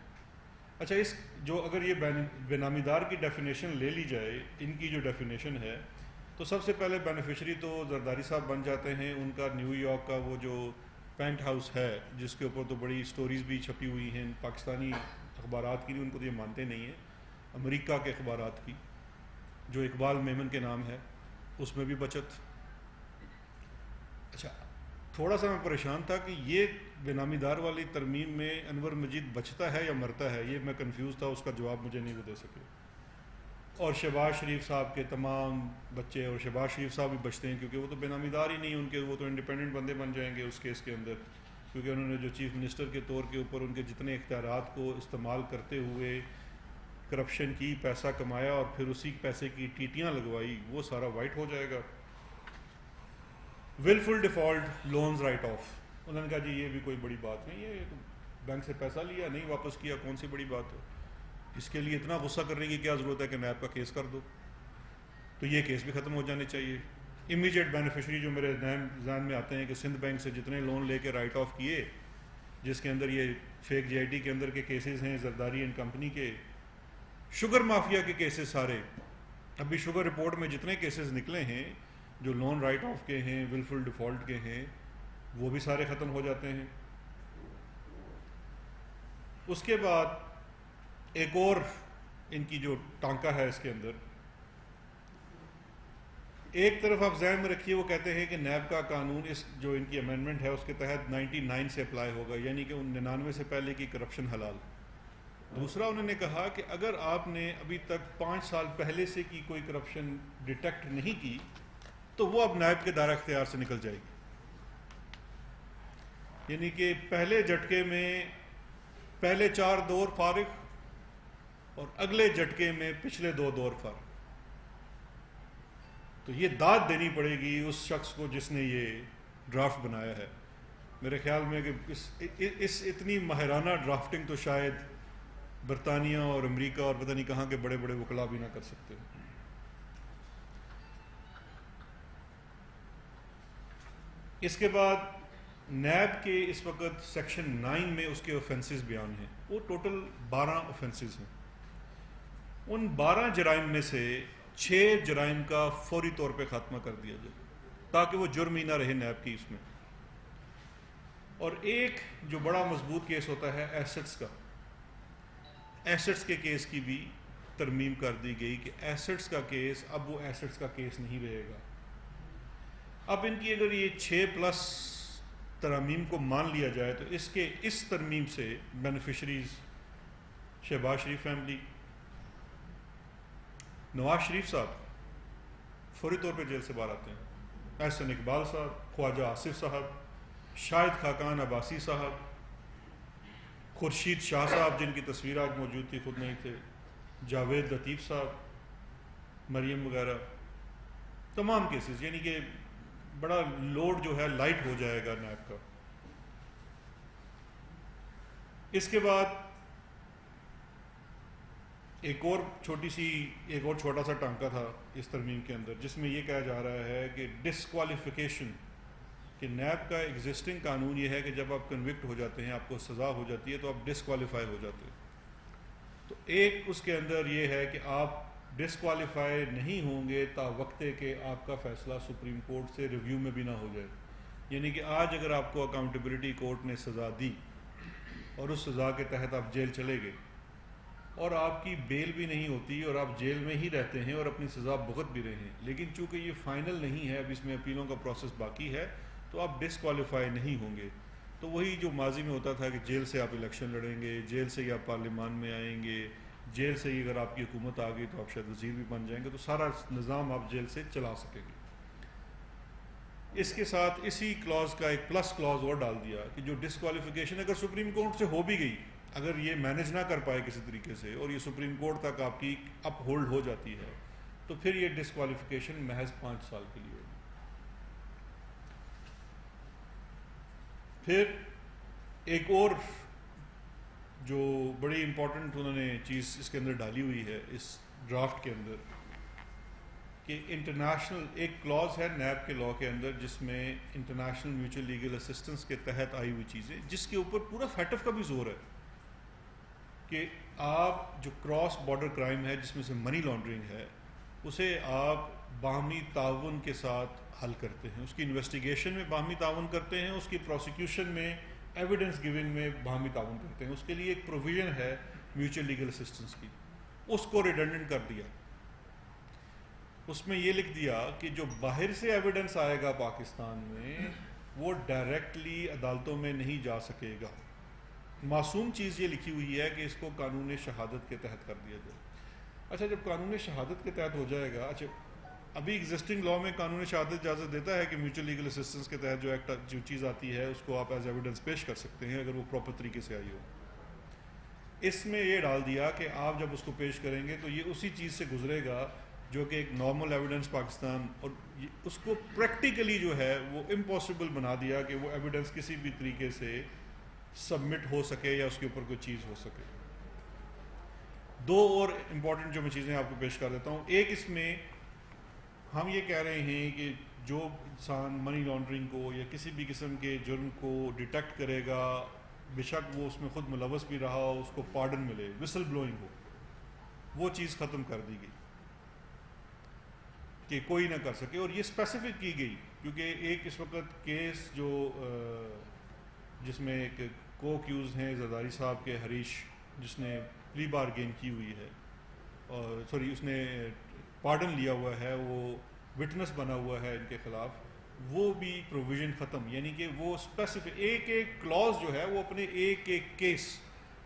اچھا, اس جو اگر یہ بے نامی دار کی ڈیفینیشن لے لی جائے, ان کی جو ڈیفینیشن ہے, تو سب سے پہلے بینیفیشری تو زرداری صاحب بن جاتے ہیں. ان کا نیو یارک کا وہ جو پینٹ ہاؤس ہے جس کے اوپر تو بڑی سٹوریز بھی چھپی ہوئی ہیں پاکستانی اخبارات کی, ان کو تو یہ مانتے نہیں ہیں, امریکہ کے اخبارات کی, جو اقبال میمن کے نام ہے, اس میں بھی بچت. اچھا, تھوڑا سا میں پریشان تھا کہ یہ بے نامی دار والی ترمیم میں انور مجید بچتا ہے یا مرتا ہے, یہ میں کنفیوز تھا, اس کا جواب مجھے نہیں وہ دے سکے. اور شہباز شریف صاحب کے تمام بچے, اور شہباز شریف صاحب بھی بچتے ہیں کیونکہ وہ تو بے نامی دار ہی نہیں ان کے, وہ تو انڈیپینڈنٹ بندے بن جائیں گے اس کیس کے اندر. کیونکہ انہوں نے جو چیف منسٹر کے طور کے اوپر ان کے جتنے اختیارات کو استعمال کرتے ہوئے کرپشن کی پیسہ کمایا اور پھر اسی پیسے کی ٹیٹیاں لگوائی، وہ سارا وائٹ ہو جائے گا۔ ولفل ڈیفالٹ لونز رائٹ آف، انہوں نے کہا جی یہ بھی کوئی بڑی بات نہیں ہے، بینک سے پیسہ لیا نہیں واپس کیا، کون سی بڑی بات ہے، اس کے لیے اتنا غصہ کرنے کی کیا ضرورت ہے کہ نیب کا کیس کر دو، تو یہ کیس بھی ختم ہو جانے چاہیے۔ امیجیٹ بینیفیشری جو میرے ذہن میں آتے ہیں کہ سندھ بینک سے جتنے لون لے کے رائٹ آف کیے، جس کے اندر یہ فیک جی آئی ٹی کے اندر کے کیسز ہیں، زرداری اینڈ کمپنی کے، شوگر مافیا کے کیسز سارے، ابھی شوگر رپورٹ میں جتنے کیسز نکلے ہیں جو لون رائٹ آف کے ہیں، ولفل ڈیفالٹ کے ہیں، وہ بھی سارے ختم ہو جاتے ہیں۔ اس کے بعد ایک اور ان کی جو ٹانکا ہے اس کے اندر، ایک طرف آپ ذہن میں رکھیے، وہ کہتے ہیں کہ نیب کا قانون اس جو ان کی امینڈمنٹ ہے اس کے تحت 99 سے اپلائی ہوگا، یعنی کہ 99 سے پہلے کی کرپشن حلال۔ دوسرا انہوں نے کہا کہ اگر آپ نے ابھی تک 5 سال پہلے سے کی کوئی کرپشن ڈیٹیکٹ نہیں کی تو وہ اب نیب کے دائرہ اختیار سے نکل جائے گی، یعنی کہ پہلے جھٹکے میں پہلے 4 دور فارغ اور اگلے جھٹکے میں پچھلے 2 دور فارغ۔ تو یہ داد دینی پڑے گی اس شخص کو جس نے یہ ڈرافٹ بنایا ہے۔ میرے خیال میں کہ اس اتنی ماہرانہ ڈرافٹنگ تو شاید برطانیہ اور امریکہ اور پتہ نہیں کہاں کے بڑے بڑے وکلاء بھی نہ کر سکتے۔ اس کے بعد نیب کے اس وقت سیکشن 9 میں اس کے اوفینسز بیان ہیں، وہ ٹوٹل 12 اوفینسز ہیں۔ ان 12 جرائم میں سے 6 جرائم کا فوری طور پہ خاتمہ کر دیا جائے تاکہ وہ جرم ہی نہ رہے نیب کی اس میں۔ اور ایک جو بڑا مضبوط کیس ہوتا ہے ایسٹس کا، ایسٹس کے کیس کی بھی ترمیم کر دی گئی کہ ایسٹس کا کیس اب وہ ایسٹس کا کیس نہیں رہے گا۔ اب ان کی اگر یہ 6+ ترامیم کو مان لیا جائے تو اس ترمیم سے بینیفیشریز شہباز شریف فیملی، نواز شریف صاحب فوری طور پہ جیل سے باہر آتے ہیں، احسن اقبال صاحب، خواجہ آصف صاحب، شاہد خاقان عباسی صاحب، خورشید شاہ صاحب جن کی تصویر آج موجود تھی، خود نہیں تھے، جاوید لطیف صاحب، مریم وغیرہ، تمام کیسز، یعنی کہ بڑا لوڈ جو ہے لائٹ ہو جائے گا نیب کا۔ اس کے بعد ایک اور چھوٹا سا ٹانکا تھا اس ترمیم کے اندر، جس میں یہ کہا جا رہا ہے کہ ڈسکوالیفیکیشن، کہ نیب کا ایگزسٹنگ قانون یہ ہے کہ جب آپ کنوکٹ ہو جاتے ہیں، آپ کو سزا ہو جاتی ہے تو آپ ڈسکوالیفائی ہو جاتے ہیں۔ تو ایک اس کے اندر یہ ہے کہ آپ ڈسکوالیفائی نہیں ہوں گے تا وقتے کہ آپ کا فیصلہ سپریم کورٹ سے ریویو میں بھی نہ ہو جائے، یعنی کہ آج اگر آپ کو اکاؤنٹیبلٹی کورٹ نے سزا دی اور اس سزا کے تحت آپ جیل چلے گئے اور آپ کی بیل بھی نہیں ہوتی اور آپ جیل میں ہی رہتے ہیں اور اپنی سزا بھگت بھی رہے ہیں، لیکن چونکہ یہ فائنل نہیں ہے، اب اس میں اپیلوں کا پروسیس باقی ہے، تو آپ ڈسکوالیفائی نہیں ہوں گے۔ تو وہی جو ماضی میں ہوتا تھا کہ جیل سے آپ الیکشن لڑیں گے، جیل سے ہی آپ پارلیمان میں آئیں گے، جیل سے ہی اگر آپ کی حکومت آ گئی تو آپ شاید وزیر بھی بن جائیں گے، تو سارا نظام آپ جیل سے چلا سکیں گے۔ اس کے ساتھ اسی کلاز کا ایک پلس کلاز اور ڈال دیا کہ جو ڈسکوالیفیکیشن اگر سپریم کورٹ سے ہو بھی گئی، اگر یہ مینج نہ کر پائے کسی طریقے سے اور یہ سپریم کورٹ تک آپ کی اپ ہولڈ ہو جاتی ہے، تو پھر یہ ڈسکوالیفیکیشن محض 5 سال کے لیے ہوگی۔ پھر ایک اور جو بڑی امپورٹنٹ انہوں نے چیز اس کے اندر ڈالی ہوئی ہے اس ڈرافٹ کے اندر، کہ انٹرنیشنل ایک کلاز ہے نیب کے لاء کے اندر جس میں انٹرنیشنل میوچل لیگل اسسٹنس کے تحت آئی ہوئی چیزیں، جس کے اوپر پورا فیٹف کا بھی زور ہے کہ آپ جو کراس بارڈر کرائم ہے جس میں سے منی لانڈرنگ ہے، اسے آپ باہمی تعاون کے ساتھ حل کرتے ہیں، اس کی انویسٹیگیشن میں باہمی تعاون کرتے ہیں، اس کی پروسیکیوشن میں، ایویڈنس گیونگ میں باہمی تعاون کرتے ہیں۔ اس کے لیے ایک پروویژن ہے میوچل لیگل اسسٹنس کی، اس کو ریڈنڈنٹ کر دیا۔ اس میں یہ لکھ دیا کہ جو باہر سے ایویڈنس آئے گا پاکستان میں وہ ڈائریکٹلی عدالتوں میں نہیں جا سکے گا۔ معصوم چیز یہ لکھی ہوئی ہے کہ اس کو قانون شہادت کے تحت کر دیا جائے۔ اچھا، جب قانون شہادت کے تحت ہو جائے گا، اچھا ابھی ایگزسٹنگ لا میں قانون شہادت اجازت دیتا ہے کہ میوچل لیگل اسسٹنس کے تحت جو چیز آتی ہے اس کو آپ ایز ایویڈنس پیش کر سکتے ہیں اگر وہ پراپر طریقے سے آئی ہو. اس میں یہ ڈال دیا کہ آپ جب اس کو پیش کریں گے تو یہ اسی چیز سے گزرے گا جو کہ ایک نارمل ایویڈنس پاکستان، اور اس کو پریکٹیکلی جو ہے وہ امپاسبل بنا دیا کہ وہ ایویڈنس کسی بھی طریقے سے سبمٹ ہو سکے یا اس کے اوپر کوئی چیز ہو سکے. دو اور امپورٹنٹ جو میں چیزیں آپ کو پیش کر دیتا ہوں. ایک، اس میں ہم یہ کہہ رہے ہیں کہ جو انسان منی لانڈرنگ کو یا کسی بھی قسم کے جرم کو ڈیٹیکٹ کرے گا، بے شک وہ اس میں خود ملوث بھی رہا ہو، اس کو پارڈن ملے، وسل بلوئنگ ہو، وہ چیز ختم کر دی گئی کہ کوئی نہ کر سکے. اور یہ اسپیسیفک کی گئی کیونکہ ایک اس وقت کیس جو جس میں ایک کو ایکیوز ہیں زرداری صاحب کے، حریش، جس نے پلی بارگین کی ہوئی ہے، اور سوری اس نے پارڈن لیا ہوا ہے، وہ وٹنس بنا ہوا ہے ان کے خلاف، وہ بھی پروویژن ختم. یعنی کہ وہ اسپیسیفک ایک ایک کلاز جو ہے وہ اپنے ایک ایک کیس،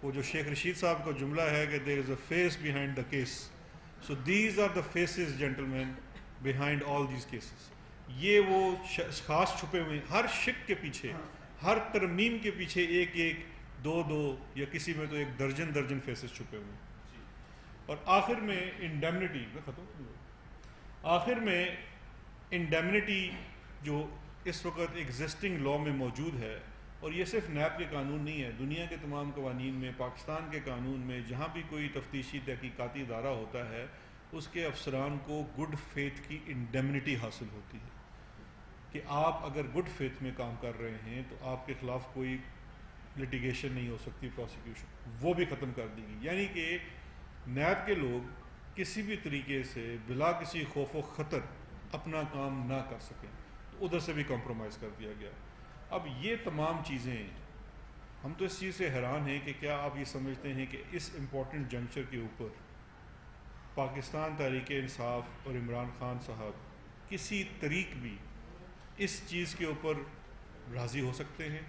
وہ جو شیخ رشید صاحب کا جملہ ہے کہ there is a face behind the case, so these are the faces gentleman behind all these cases. یہ وہ خاص چھپے ہوئے ہر شک کے پیچھے، ہر ترمیم کے پیچھے ایک ایک، دو دو، یا کسی میں تو ایک درجن فیسز چھپے ہوئے. اور آخر میں انڈیمنٹی جو اس وقت ایگزسٹنگ لا میں موجود ہے، اور یہ صرف نیب کے قانون نہیں ہے، دنیا کے تمام قوانین میں، پاکستان کے قانون میں، جہاں بھی کوئی تفتیشی تحقیقاتی ادارہ ہوتا ہے اس کے افسران کو گڈ فیتھ کی انڈیمنٹی حاصل ہوتی ہے کہ آپ اگر گڈ فیتھ میں کام کر رہے ہیں تو آپ کے خلاف کوئی لٹیگیشن نہیں ہو سکتی، پروسیکیوشن، وہ بھی ختم کر دی گئی. یعنی کہ نیب کے لوگ کسی بھی طریقے سے بلا کسی خوف و خطر اپنا کام نہ کر سکیں، تو ادھر سے بھی کمپرومائز کر دیا گیا. اب یہ تمام چیزیں، ہم تو اس چیز سے حیران ہیں کہ کیا آپ یہ سمجھتے ہیں کہ اس امپورٹنٹ جنکچر کے اوپر پاکستان تحریک انصاف اور عمران خان صاحب کسی طریق بھی اس چیز کے اوپر راضی ہو سکتے ہیں؟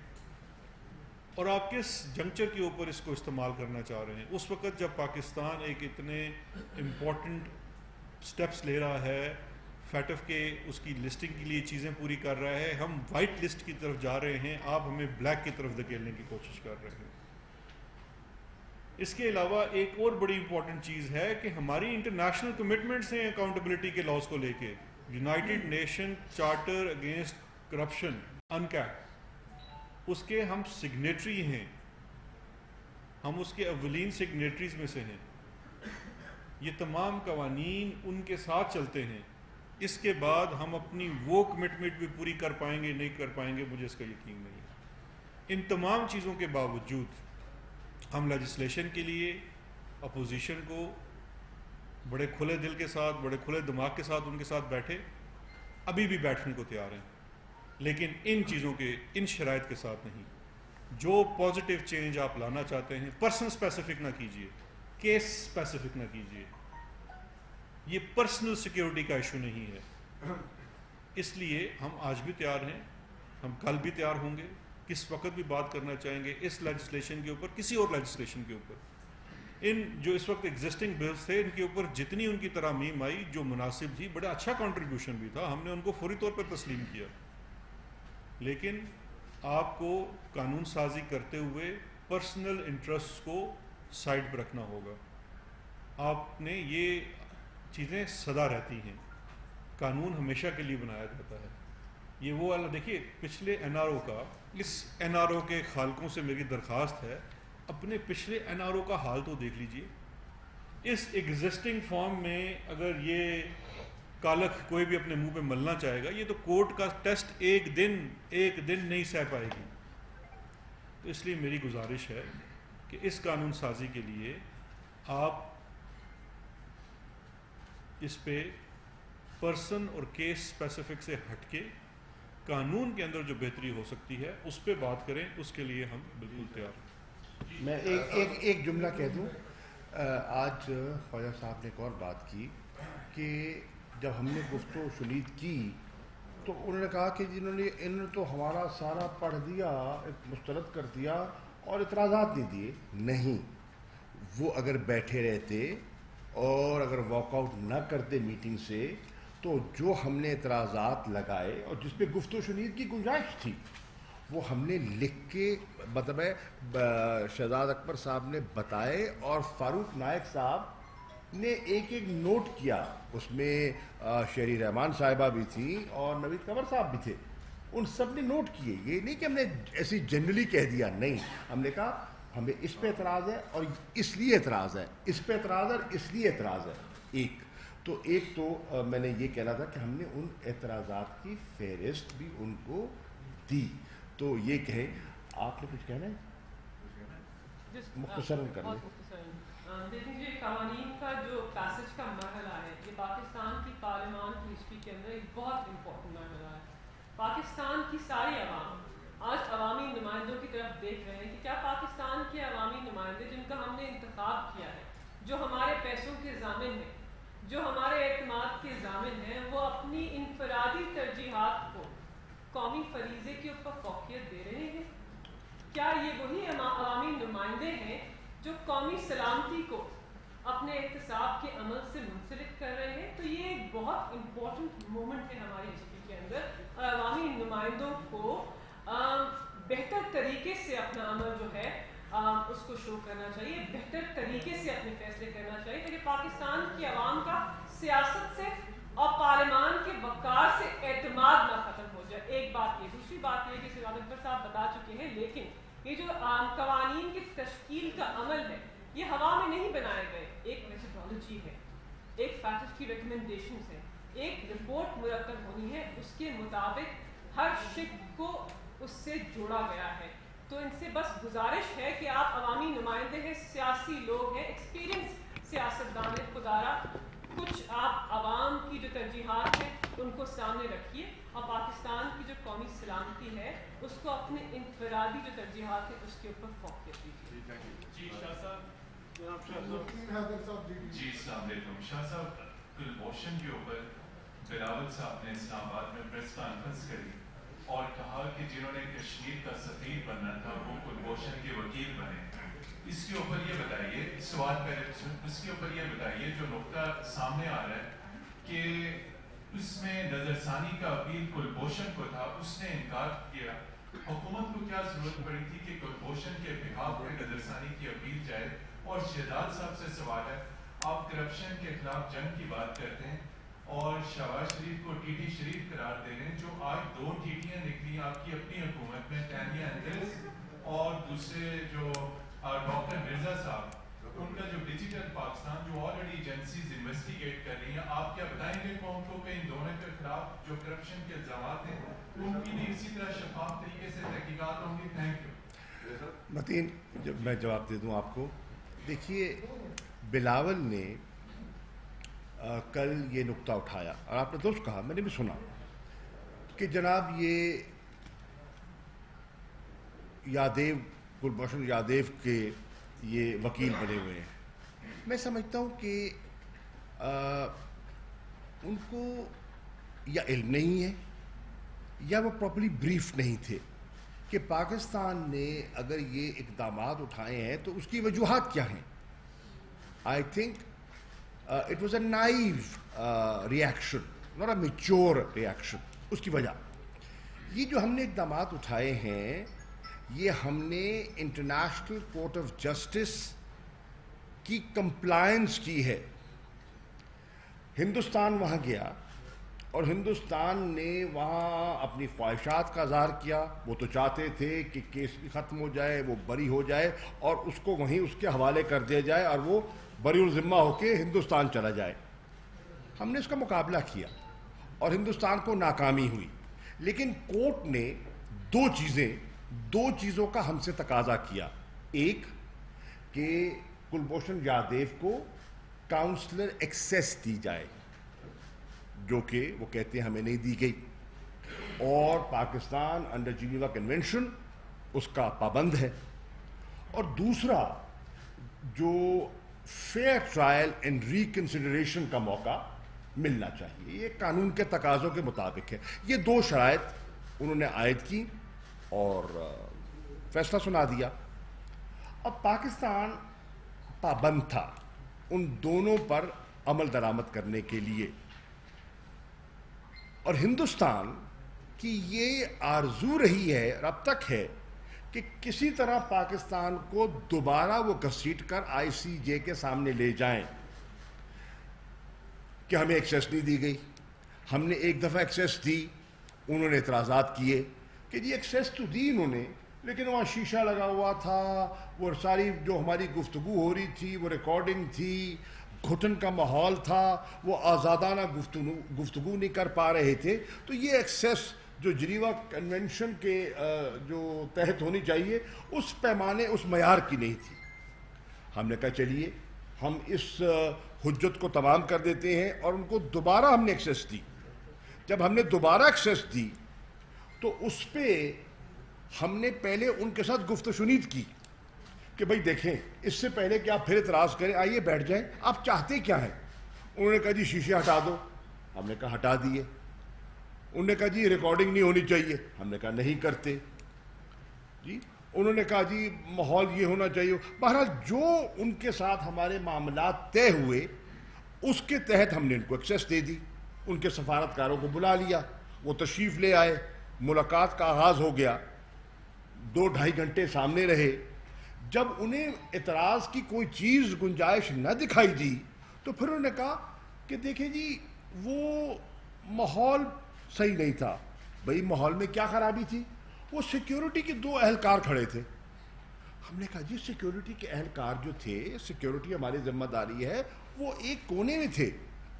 اور آپ کس جنکچر کے اوپر اس کو استعمال کرنا چاہ رہے ہیں؟ اس وقت جب پاکستان ایک اتنے امپورٹنٹ سٹیپس لے رہا ہے، فیٹف کے اس کی لسٹنگ کے لیے چیزیں پوری کر رہا ہے، ہم وائٹ لسٹ کی طرف جا رہے ہیں، آپ ہمیں بلیک کی طرف دھکیلنے کی کوشش کر رہے ہیں. اس کے علاوہ ایک اور بڑی امپورٹنٹ چیز ہے کہ ہماری انٹرنیشنل کمٹمنٹس ہیں اکاؤنٹیبلٹی کے لاز کو لے کے. United Nation charter against corruption, انکیپ، اس کے ہم سگنیٹری ہیں، ہم اس کے اولین سگنیٹریز میں سے ہیں. یہ تمام قوانین ان کے ساتھ چلتے ہیں. اس کے بعد ہم اپنی وہ کمٹمنٹ بھی پوری کر پائیں گے نہیں کر پائیں گے، مجھے اس کا یقین نہیں ہے. ان تمام چیزوں کے باوجود ہم لیجسلیشن کے لیے اپوزیشن کو بڑے کھلے دل کے ساتھ، بڑے کھلے دماغ کے ساتھ ان کے ساتھ بیٹھے، ابھی بھی بیٹھنے کو تیار ہیں، لیکن ان چیزوں کے، ان شرائط کے ساتھ نہیں. جو پازیٹیو چینج آپ لانا چاہتے ہیں، پرسن اسپیسیفک نہ کیجیے، کیس اسپیسیفک نہ کیجیے. یہ پرسنل سیکیورٹی کا ایشو نہیں ہے. اس لیے ہم آج بھی تیار ہیں، ہم کل بھی تیار ہوں گے، کس وقت بھی بات کرنا چاہیں گے اس لیجسلیشن کے اوپر، کسی اور لیجسلیشن کے اوپر. ان جو اس وقت ایگزسٹنگ بلز تھے، ان کے اوپر جتنی ان کی ترامیم آئی جو مناسب تھی، بڑا اچھا کنٹریبیوشن بھی تھا، ہم نے ان کو فوری طور پر تسلیم کیا. لیکن آپ کو قانون سازی کرتے ہوئے پرسنل انٹرسٹ کو سائڈ پہ رکھنا ہوگا. آپ نے یہ چیزیں سدا رہتی ہیں، قانون ہمیشہ کے لیے بنایا جاتا ہے. یہ وہ والا دیکھیے، پچھلے این آر او کا، اس این آر او کے خالقوں سے میری درخواست ہے، اپنے پچھلے این آر او کا حال تو دیکھ لیجئے. اس ایگزسٹنگ فارم میں اگر یہ کالک کوئی بھی اپنے منہ پہ ملنا چاہے گا، یہ تو کورٹ کا ٹیسٹ ایک دن نہیں سہ پائے گی. تو اس لیے میری گزارش ہے کہ اس قانون سازی کے لیے آپ اس پہ پرسن اور کیس اسپیسیفک سے ہٹ کے قانون کے اندر جو بہتری ہو سکتی ہے اس پہ بات کریں. اس کے لیے ہم بالکل تیار ہیں. میں ایک جملہ کہہ دوں. آج خواجہ صاحب نے ایک اور بات کی کہ جب ہم نے گفت و شنید کی تو انہوں نے کہا کہ انہوں نے تو ہمارا سارا پڑھ دیا، مسترد کر دیا اور اعتراضات نہیں دیے. نہیں، وہ اگر بیٹھے رہتے اور اگر واک آؤٹ نہ کرتے میٹنگ سے تو جو ہم نے اعتراضات لگائے اور جس پہ گفت و شنید کی گنجائش تھی وہ ہم نے لکھ کے مطلب ہے شہزاد اکبر صاحب نے بتائے اور فاروق نائک صاحب نے ایک ایک نوٹ کیا. اس میں شہری رحمان صاحبہ بھی تھیں اور نوید قمر صاحب بھی تھے. ان سب نے نوٹ کیے. یہ نہیں کہ ہم نے ایسی جنرلی کہہ دیا, نہیں, ہم نے کہا ہمیں اس پہ اعتراض ہے اور اس لیے اعتراض ہے, اس پہ اعتراض ہے اور اس لیے اعتراض ہے. ایک تو میں نے یہ کہنا تھا کہ ہم نے ان اعتراضات کی فہرست بھی ان کو دی. تو یہ کہیں آپ نے کچھ کہنا ہے مختصراً کر لیں. دیکھیے قوانین کا جو پیسج کا مرحلہ ہے یہ پاکستان کی پارلیمان کی ہسٹری کے اندر ایک بہت امپورٹنٹ مرحلہ ہے. پاکستان کی ساری عوام آج عوامی نمائندوں کی طرف دیکھ رہے ہیں کہ کیا پاکستان کے عوامی نمائندے جن کا ہم نے انتخاب کیا ہے, جو ہمارے پیسوں کے ضامن ہیں, جو ہمارے اعتماد کے ضامن ہیں, وہ اپنی انفرادی ترجیحات کو قومی فریضے کے اوپر فوقیت دے رہے ہیں. کیا یہ وہی عوامی نمائندے ہیں جو قومی سلامتی کو اپنے احتساب کے عمل سے منسلک کر رہے ہیں؟ تو یہ ایک بہت امپورٹنٹ مومنٹ ہے ہماری ہسٹری کے اندر, اور عوامی نمائندوں کو بہتر طریقے سے اپنا عمل جو ہے اس کو شو کرنا چاہیے, بہتر طریقے سے اپنے فیصلے کرنا چاہیے تاکہ پاکستان کی عوام کا سیاست سے اور پارلیمان کے وقار سے اعتماد نہ ختم ہو جائے. ایک بات یہ. دوسری بات یہ کہ شہزاد اکبر صاحب بتا چکے ہیں, لیکن یہ جو قوانین کی تشکیل کا عمل ہے یہ ہوا میں نہیں بنائے گئے. ایک میتھڈالوجی ہے, ایک فیکٹس کی ریکمنڈیشنز ہیں, ایک رپورٹ مرتب ہونی ہے, اس کے مطابق ہر شق کو اس سے جوڑا گیا ہے. تو ان سے بس گزارش ہے کہ آپ عوامی نمائندے ہیں, سیاسی لوگ ہیں, ایکسپیرینس سیاستدان ہیں, خدارہ کچھ آپ عوام کی جو ترجیحات ہیں ان کو سامنے رکھیے اور پاکستان کی جو قومی سلامتی ہے اس کو اپنے انفرادی جو ترجیحات ہیں اس کے اوپر فوقیت دیجیے. جی شاہ صاحب. جی السلام علیکم. شاہ صاحب, کلبھوشن کے اوپر بلاول صاحب نے اسلام آباد میں پریس کانفرنس کری اور کہا کہ جنہوں نے کشمیر کا سفیر بننا تھا وہ کلبھوشن کے وکیل بنے. اس کے اوپر یہ بتائیے, سوال پہلے اس کے اوپر یہ بتائیے جو نقطہ سامنے آ رہا ہے کہ اس میں نظر ثانی کا اپیل کلبھوشن کو تھا, اس نے انکار کیا. حکومت کو کیا ضرورت پڑی تھی کہ کلبھوشن کے بہاف پہ نظر ثانی کی اپیل جائے؟ اور شہزاد صاحب سے سوال ہے, آپ کرپشن کے خلاف جنگ کی بات کرتے ہیں اور شہباز شریف کو ٹی ٹی شریف قرار دے رہے ہیں, جو آج 2 ٹیٹیاں نکلی آپ کی اپنی حکومت میں, تانیہ اندرس اور دوسرے جو ڈاکٹر مرزا صاحب, ان کا جو ڈیجیٹل پاکستان جو آلریڈی ایجنسیز انویسٹیگیٹ کر رہی ہیں, آپ کیا بتائیں گے قوم کو کہ ان دونوں کے خلاف جو کرپشن کے الزامات ہیں ان کی بھی اسی طرح شفاف طریقے سے تحقیقات ہوں گی؟ Thank you. متین, جب میں جواب دے دوں آپ کو. دیکھیے, بلاول نے کل یہ نقطہ اٹھایا اور آپ نے درست کہا, میں نے بھی سنا کہ جناب یہ یادیو, کلبھوشن یادیو کے یہ وکیل بنے ہوئے ہیں. میں سمجھتا ہوں کہ ان کو یا علم نہیں ہے یا وہ پراپرلی بریف نہیں تھے کہ پاکستان نے اگر یہ اقدامات اٹھائے ہیں تو اس کی وجوہات کیا ہیں. I think it was a naive reaction, not a mature reaction. اس کی وجہ یہ جو ہم نے اقدامات اٹھائے ہیں یہ ہم نے انٹرنیشنل کورٹ آف جسٹس کی کمپلائنس کی ہے. ہندوستان وہاں گیا اور ہندوستان نے وہاں اپنی خواہشات کا اظہار کیا. وہ تو چاہتے تھے کہ کیس بھی ختم ہو جائے, وہ بری ہو جائے اور اس کو وہیں اس کے حوالے کر دیا جائے اور وہ بری الذمہ ہو کے ہندوستان چلا جائے. ہم نے اس کا مقابلہ کیا اور ہندوستان کو ناکامی ہوئی. لیکن کورٹ نے دو چیزوں کا ہم سے تقاضا کیا. ایک کہ کلبھوشن یادیو کو کاؤنسلر ایکسیس دی جائے, جو کہ وہ کہتے ہیں ہمیں نہیں دی گئی, اور پاکستان انڈر جنیوا کنونشن اس کا پابند ہے. اور دوسرا جو فیئر ٹرائل اینڈ ریکنسیڈریشن کا موقع ملنا چاہیے, یہ قانون کے تقاضوں کے مطابق ہے. یہ 2 شرائط انہوں نے عائد کی اور فیصلہ سنا دیا. اب پاکستان پابند تھا ان دونوں پر عمل درآمد کرنے کے لیے. اور ہندوستان کی یہ آرزو رہی ہے اور اب تک ہے کہ کسی طرح پاکستان کو دوبارہ وہ گھسیٹ کر ICJ کے سامنے لے جائیں کہ ہمیں ایکسیس نہیں دی گئی. ہم نے ایک دفعہ ایکسیس دی, انہوں نے اعتراضات کیے کہ جی ایکسیس تو دی انہوں نے, لیکن وہاں شیشہ لگا ہوا تھا, وہ ساری جو ہماری گفتگو ہو رہی تھی وہ ریکارڈنگ تھی, گھٹن کا ماحول تھا, وہ آزادانہ گفتگو نہیں کر پا رہے تھے. تو یہ ایکسیس جو جنیوا کنونشن کے جو تحت ہونی چاہیے اس پیمانے اس معیار کی نہیں تھی. ہم نے کہا چلیے ہم اس حجت کو تمام کر دیتے ہیں, اور ان کو دوبارہ ہم نے ایکسیس دی. جب ہم نے دوبارہ ایکسیس دی تو اس پہ ہم نے پہلے ان کے ساتھ گفت و شنید کی کہ بھئی دیکھیں اس سے پہلے کہ آپ پھر اعتراض کریں آئیے بیٹھ جائیں, آپ چاہتے کیا ہیں. انہوں نے کہا جی شیشے ہٹا دو. ہم نے کہا ہٹا دیے. انہوں نے کہا جی ریکارڈنگ نہیں ہونی چاہیے. ہم نے کہا نہیں کرتے جی. انہوں نے کہا جی ماحول یہ ہونا چاہیے. بہرحال جو ان کے ساتھ ہمارے معاملات طے ہوئے اس کے تحت ہم نے ان کو ایکسیس دے دی. ان کے سفارتکاروں کو بلا لیا, وہ تشریف لے آئے, ملاقات کا آغاز ہو گیا. 2-2.5 گھنٹے سامنے رہے. جب انہیں اعتراض کی کوئی چیز گنجائش نہ دکھائی دی تو پھر انہوں نے کہا کہ دیکھیں جی وہ ماحول صحیح نہیں تھا. بھئی ماحول میں کیا خرابی تھی؟ وہ سیکیورٹی کے 2 اہلکار کھڑے تھے. ہم نے کہا جی سیکیورٹی کے اہلکار جو تھے, سیکیورٹی ہماری ذمہ داری ہے, وہ ایک کونے میں تھے,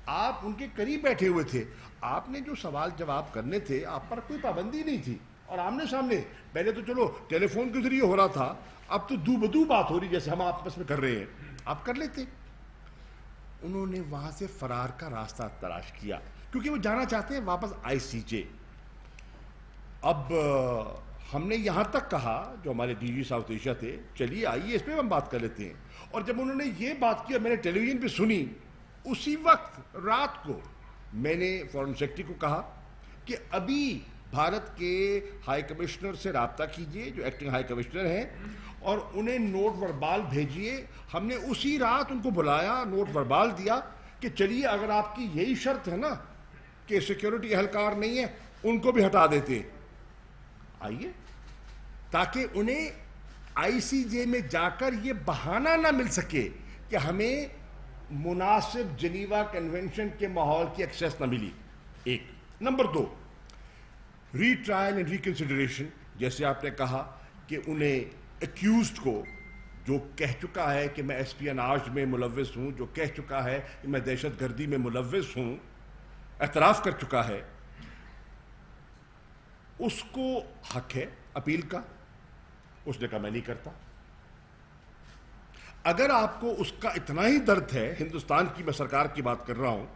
آپ ان کے قریب بیٹھے ہوئے تھے. آپ نے جو سوال جواب کرنے تھے آپ پر کوئی پابندی نہیں تھی, اور آمنے سامنے پہلے تو چلو ٹیلی فون کے ذریعے ہو رہا تھا, اب تو دو بدو بات ہو رہی جیسے ہم آپس میں کر رہے ہیں, آپ کر لیتے. انہوں نے وہاں سے فرار کا راستہ تلاش کیا کیونکہ وہ جانا چاہتے ہیں واپس ICJ. اب ہم نے یہاں تک کہا جو ہمارے DG ساؤتھ ایشیا تھے, چلیے آئیے اس پہ ہم بات کر لیتے ہیں. اور جب انہوں نے یہ بات کی, میں نے ٹیلی ویژن پہ سنی, اسی وقت رات کو میں نے فارن سیکرٹری کو کہا کہ ابھی بھارت کے ہائی کمشنر سے رابطہ کیجئے جو ایکٹنگ ہائی کمشنر ہیں, اور انہیں نوٹ وربال بھیجیے. ہم نے اسی رات ان کو بلایا, نوٹ وربال دیا کہ چلیے اگر آپ کی یہی شرط ہے نا کہ سیکیورٹی اہلکار نہیں ہے, ان کو بھی ہٹا دیتے, آئیے, تاکہ انہیں ICJ میں جا کر یہ بہانہ نہ مل سکے کہ ہمیں مناسب جنیوا کنونشن کے ماحول کی ایکسیس نہ ملی. ایک. Number 2, retrial and reconsideration. جیسے آپ نے کہا کہ انہیں ایکیوزڈ کو جو کہہ چکا ہے کہ میں اسپیناج میں ملوث ہوں, جو کہہ چکا ہے کہ میں دہشت گردی میں ملوث ہوں, اعتراف کر چکا ہے, اس کو حق ہے اپیل کا. اس نے کہا میں نہیں کرتا. اگر آپ کو اس کا اتنا ہی درد ہے, ہندوستان کی میں سرکار کی بات کر رہا ہوں,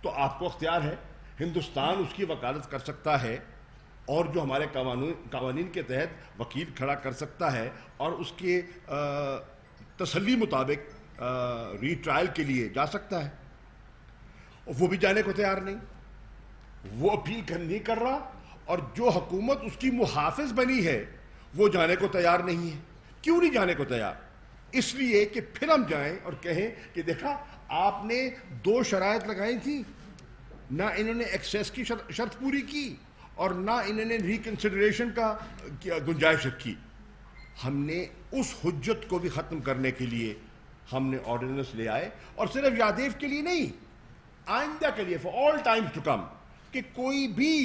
تو آپ کو اختیار ہے, ہندوستان اس کی وکالت کر سکتا ہے, اور جو ہمارے قوانین کے تحت وکیل کھڑا کر سکتا ہے, اور اس کے تسلی مطابق ری ٹرائل کے لیے جا سکتا ہے. اور وہ بھی جانے کو تیار نہیں, وہ اپیل نہیں کر رہا, اور جو حکومت اس کی محافظ بنی ہے وہ جانے کو تیار نہیں ہے. کیوں نہیں جانے کو تیار؟ اس لیے کہ پھر ہم جائیں اور کہیں کہ دیکھا آپ نے 2 شرائط لگائی تھی, نہ انہوں نے ایکسیس کی شرط پوری کی اور نہ انہوں نے ریکنسیڈریشن کا گنجائش رکھی. ہم نے اس حجت کو بھی ختم کرنے کے لیے ہم نے آرڈیننس لے آئے, اور صرف یادیو کے لیے نہیں, آئندہ کے لیے, for all times to come, کہ کوئی بھی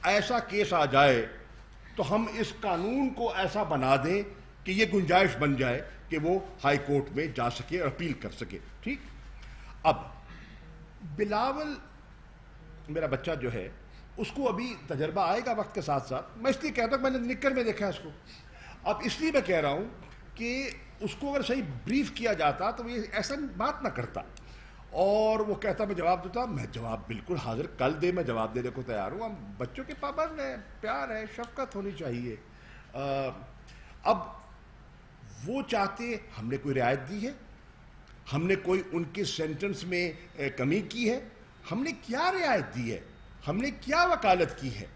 ایسا کیس آ جائے تو ہم اس قانون کو ایسا بنا دیں کہ یہ گنجائش بن جائے کہ وہ ہائی کورٹ میں جا سکے اور اپیل کر سکے. ٹھیک. اب بلاول میرا بچہ جو ہے اس کو ابھی تجربہ آئے گا وقت کے ساتھ ساتھ. میں اس لیے کہتا ہوں میں نے نکر میں دیکھا اس کو, اب اس لیے میں کہہ رہا ہوں کہ اس کو اگر صحیح بریف کیا جاتا تو یہ ایسا بات نہ کرتا, اور وہ کہتا میں جواب دیتا. میں جواب بالکل حاضر, کل دے, میں جواب دینے کو تیار ہوں. ہم بچوں کے پابند ہیں, پیار ہے, شفقت ہونی چاہیے. اب وہ چاہتے, ہم نے کوئی رعایت دی ہے, ہم نے کوئی ان کے سینٹنس میں کمی کی ہے, ہم نے کیا رعایت دی ہے, ہم نے کیا وکالت کی ہے؟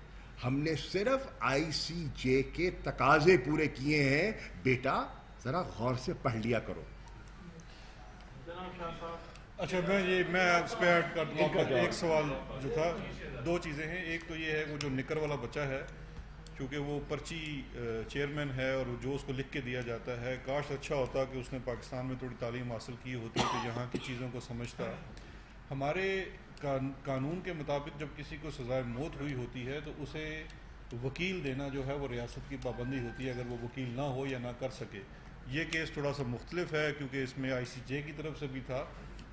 ہم نے صرف ICJ کے تقاضے پورے کیے ہیں. بیٹا ذرا غور سے پڑھ لیا کرو. اچھا میں اس پہ ایڈ کر دوں. ایک سوال جو تھا دو چیزیں ہیں. ایک تو یہ ہے وہ جو نکر والا بچہ ہے, چونکہ وہ پرچی چیئرمین ہے اور جو اس کو لکھ کے دیا جاتا ہے, کاش اچھا ہوتا کہ اس نے پاکستان میں تھوڑی تعلیم حاصل کی ہوتی کہ یہاں کی چیزوں کو سمجھتا. ہمارے قانون کے مطابق جب کسی کو سزائے موت ہوئی ہوتی ہے تو اسے وکیل دینا جو ہے وہ ریاست کی پابندی ہوتی ہے اگر وہ وکیل نہ ہو یا نہ کر سکے. یہ کیس تھوڑا سا مختلف ہے کیونکہ اس میں ICJ کی طرف سے بھی تھا.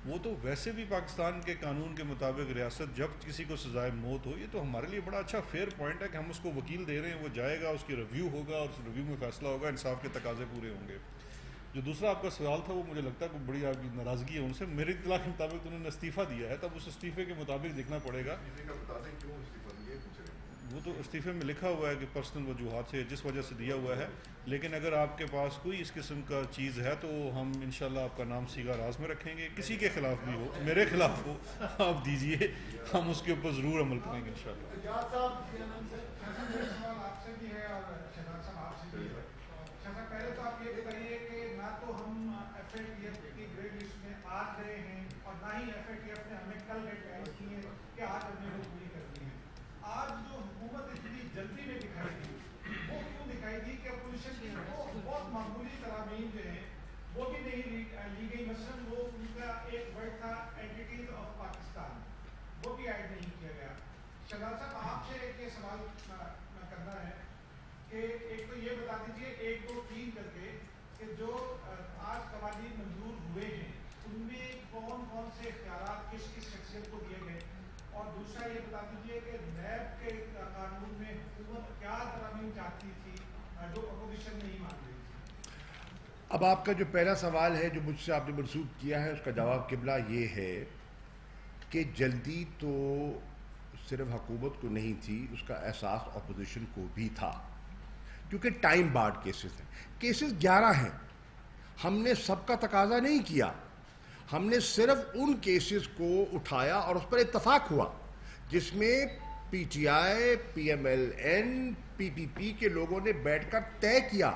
وہ تو ویسے بھی پاکستان کے قانون کے مطابق ریاست جب کسی کو سزائے موت ہو, یہ تو ہمارے لیے بڑا اچھا فیئر پوائنٹ ہے کہ ہم اس کو وکیل دے رہے ہیں, وہ جائے گا, اس کی ریویو ہوگا اور اس ریویو میں فیصلہ ہوگا, انصاف کے تقاضے پورے ہوں گے. جو دوسرا آپ کا سوال تھا وہ مجھے لگتا ہے کہ بڑی آپ کی ناراضگی ہے ان سے. میری اطلاع کے مطابق انہوں نے استعفیٰ دیا ہے, تب اس استعفے کے مطابق دیکھنا پڑے گا. وہ تو استعفے میں لکھا ہوا ہے کہ پرسنل وجوہات سے جس وجہ سے دیا ہوا ہے, لیکن اگر آپ کے پاس کوئی اس قسم کا چیز ہے تو ہم انشاءاللہ آپ کا نام سیگا راز میں رکھیں گے. کسی کے خلاف بھی ہو, میرے خلاف ہو, آپ دیجئے, ہم اس کے اوپر ضرور عمل کریں گے انشاءاللہ. پہلے تو آپ یہ بتائیے کہ نہ تو ہم FATF کی گریڈ لسٹ میں آج رہے ہیں اور نہ ہی FATF نے ہمیں کل ڈیڈ لائن کی ہے کہ آج ہم نے وہ پوری کرنی ہے. آج جو حکومت اتنی جلدی میں دکھائی دی وہ کیوں دکھائی دی کہ اپوزیشن کی وہ بہت معمولی ترامیم جو ہیں وہ بھی نہیں لی گئی. مثلاً وہ ان کا ایک ورڈ تھا اینٹیٹیز آف پاکستان, وہ بھی ایڈ نہیں کیا گیا. شہزاد صاحب آپ سے ایک یہ سوال کرنا ہے کہ ایک تو یہ بتا دیجیے 1 2 3 کر کے کہ جو آج قوانین منظور ہوئے ہیں ان میں کون کون سے اختیارات کس کس شخصیت کو دیے گئے, اور دوسرا یہ بتا دیجیے کہ نیب کے قانون میں حکومت کیا ترامیم چاہتی تھی جو اپوزیشن نہیں مان رہی تھی. اب آپ کا جو پہلا سوال ہے جو مجھ سے آپ نے منسوخ کیا ہے, اس کا جواب قبلہ یہ ہے کہ جلدی تو صرف حکومت کو نہیں تھی, اس کا احساس اپوزیشن کو بھی تھا کیونکہ ٹائم بارڈ کیسز ہیں. کیسز 11 ہیں. ہم نے سب کا تقاضا نہیں کیا, ہم نے صرف ان کیسز کو اٹھایا اور اس پر اتفاق ہوا جس میں PTI, PMLN, PPP کے لوگوں نے بیٹھ کر طے کیا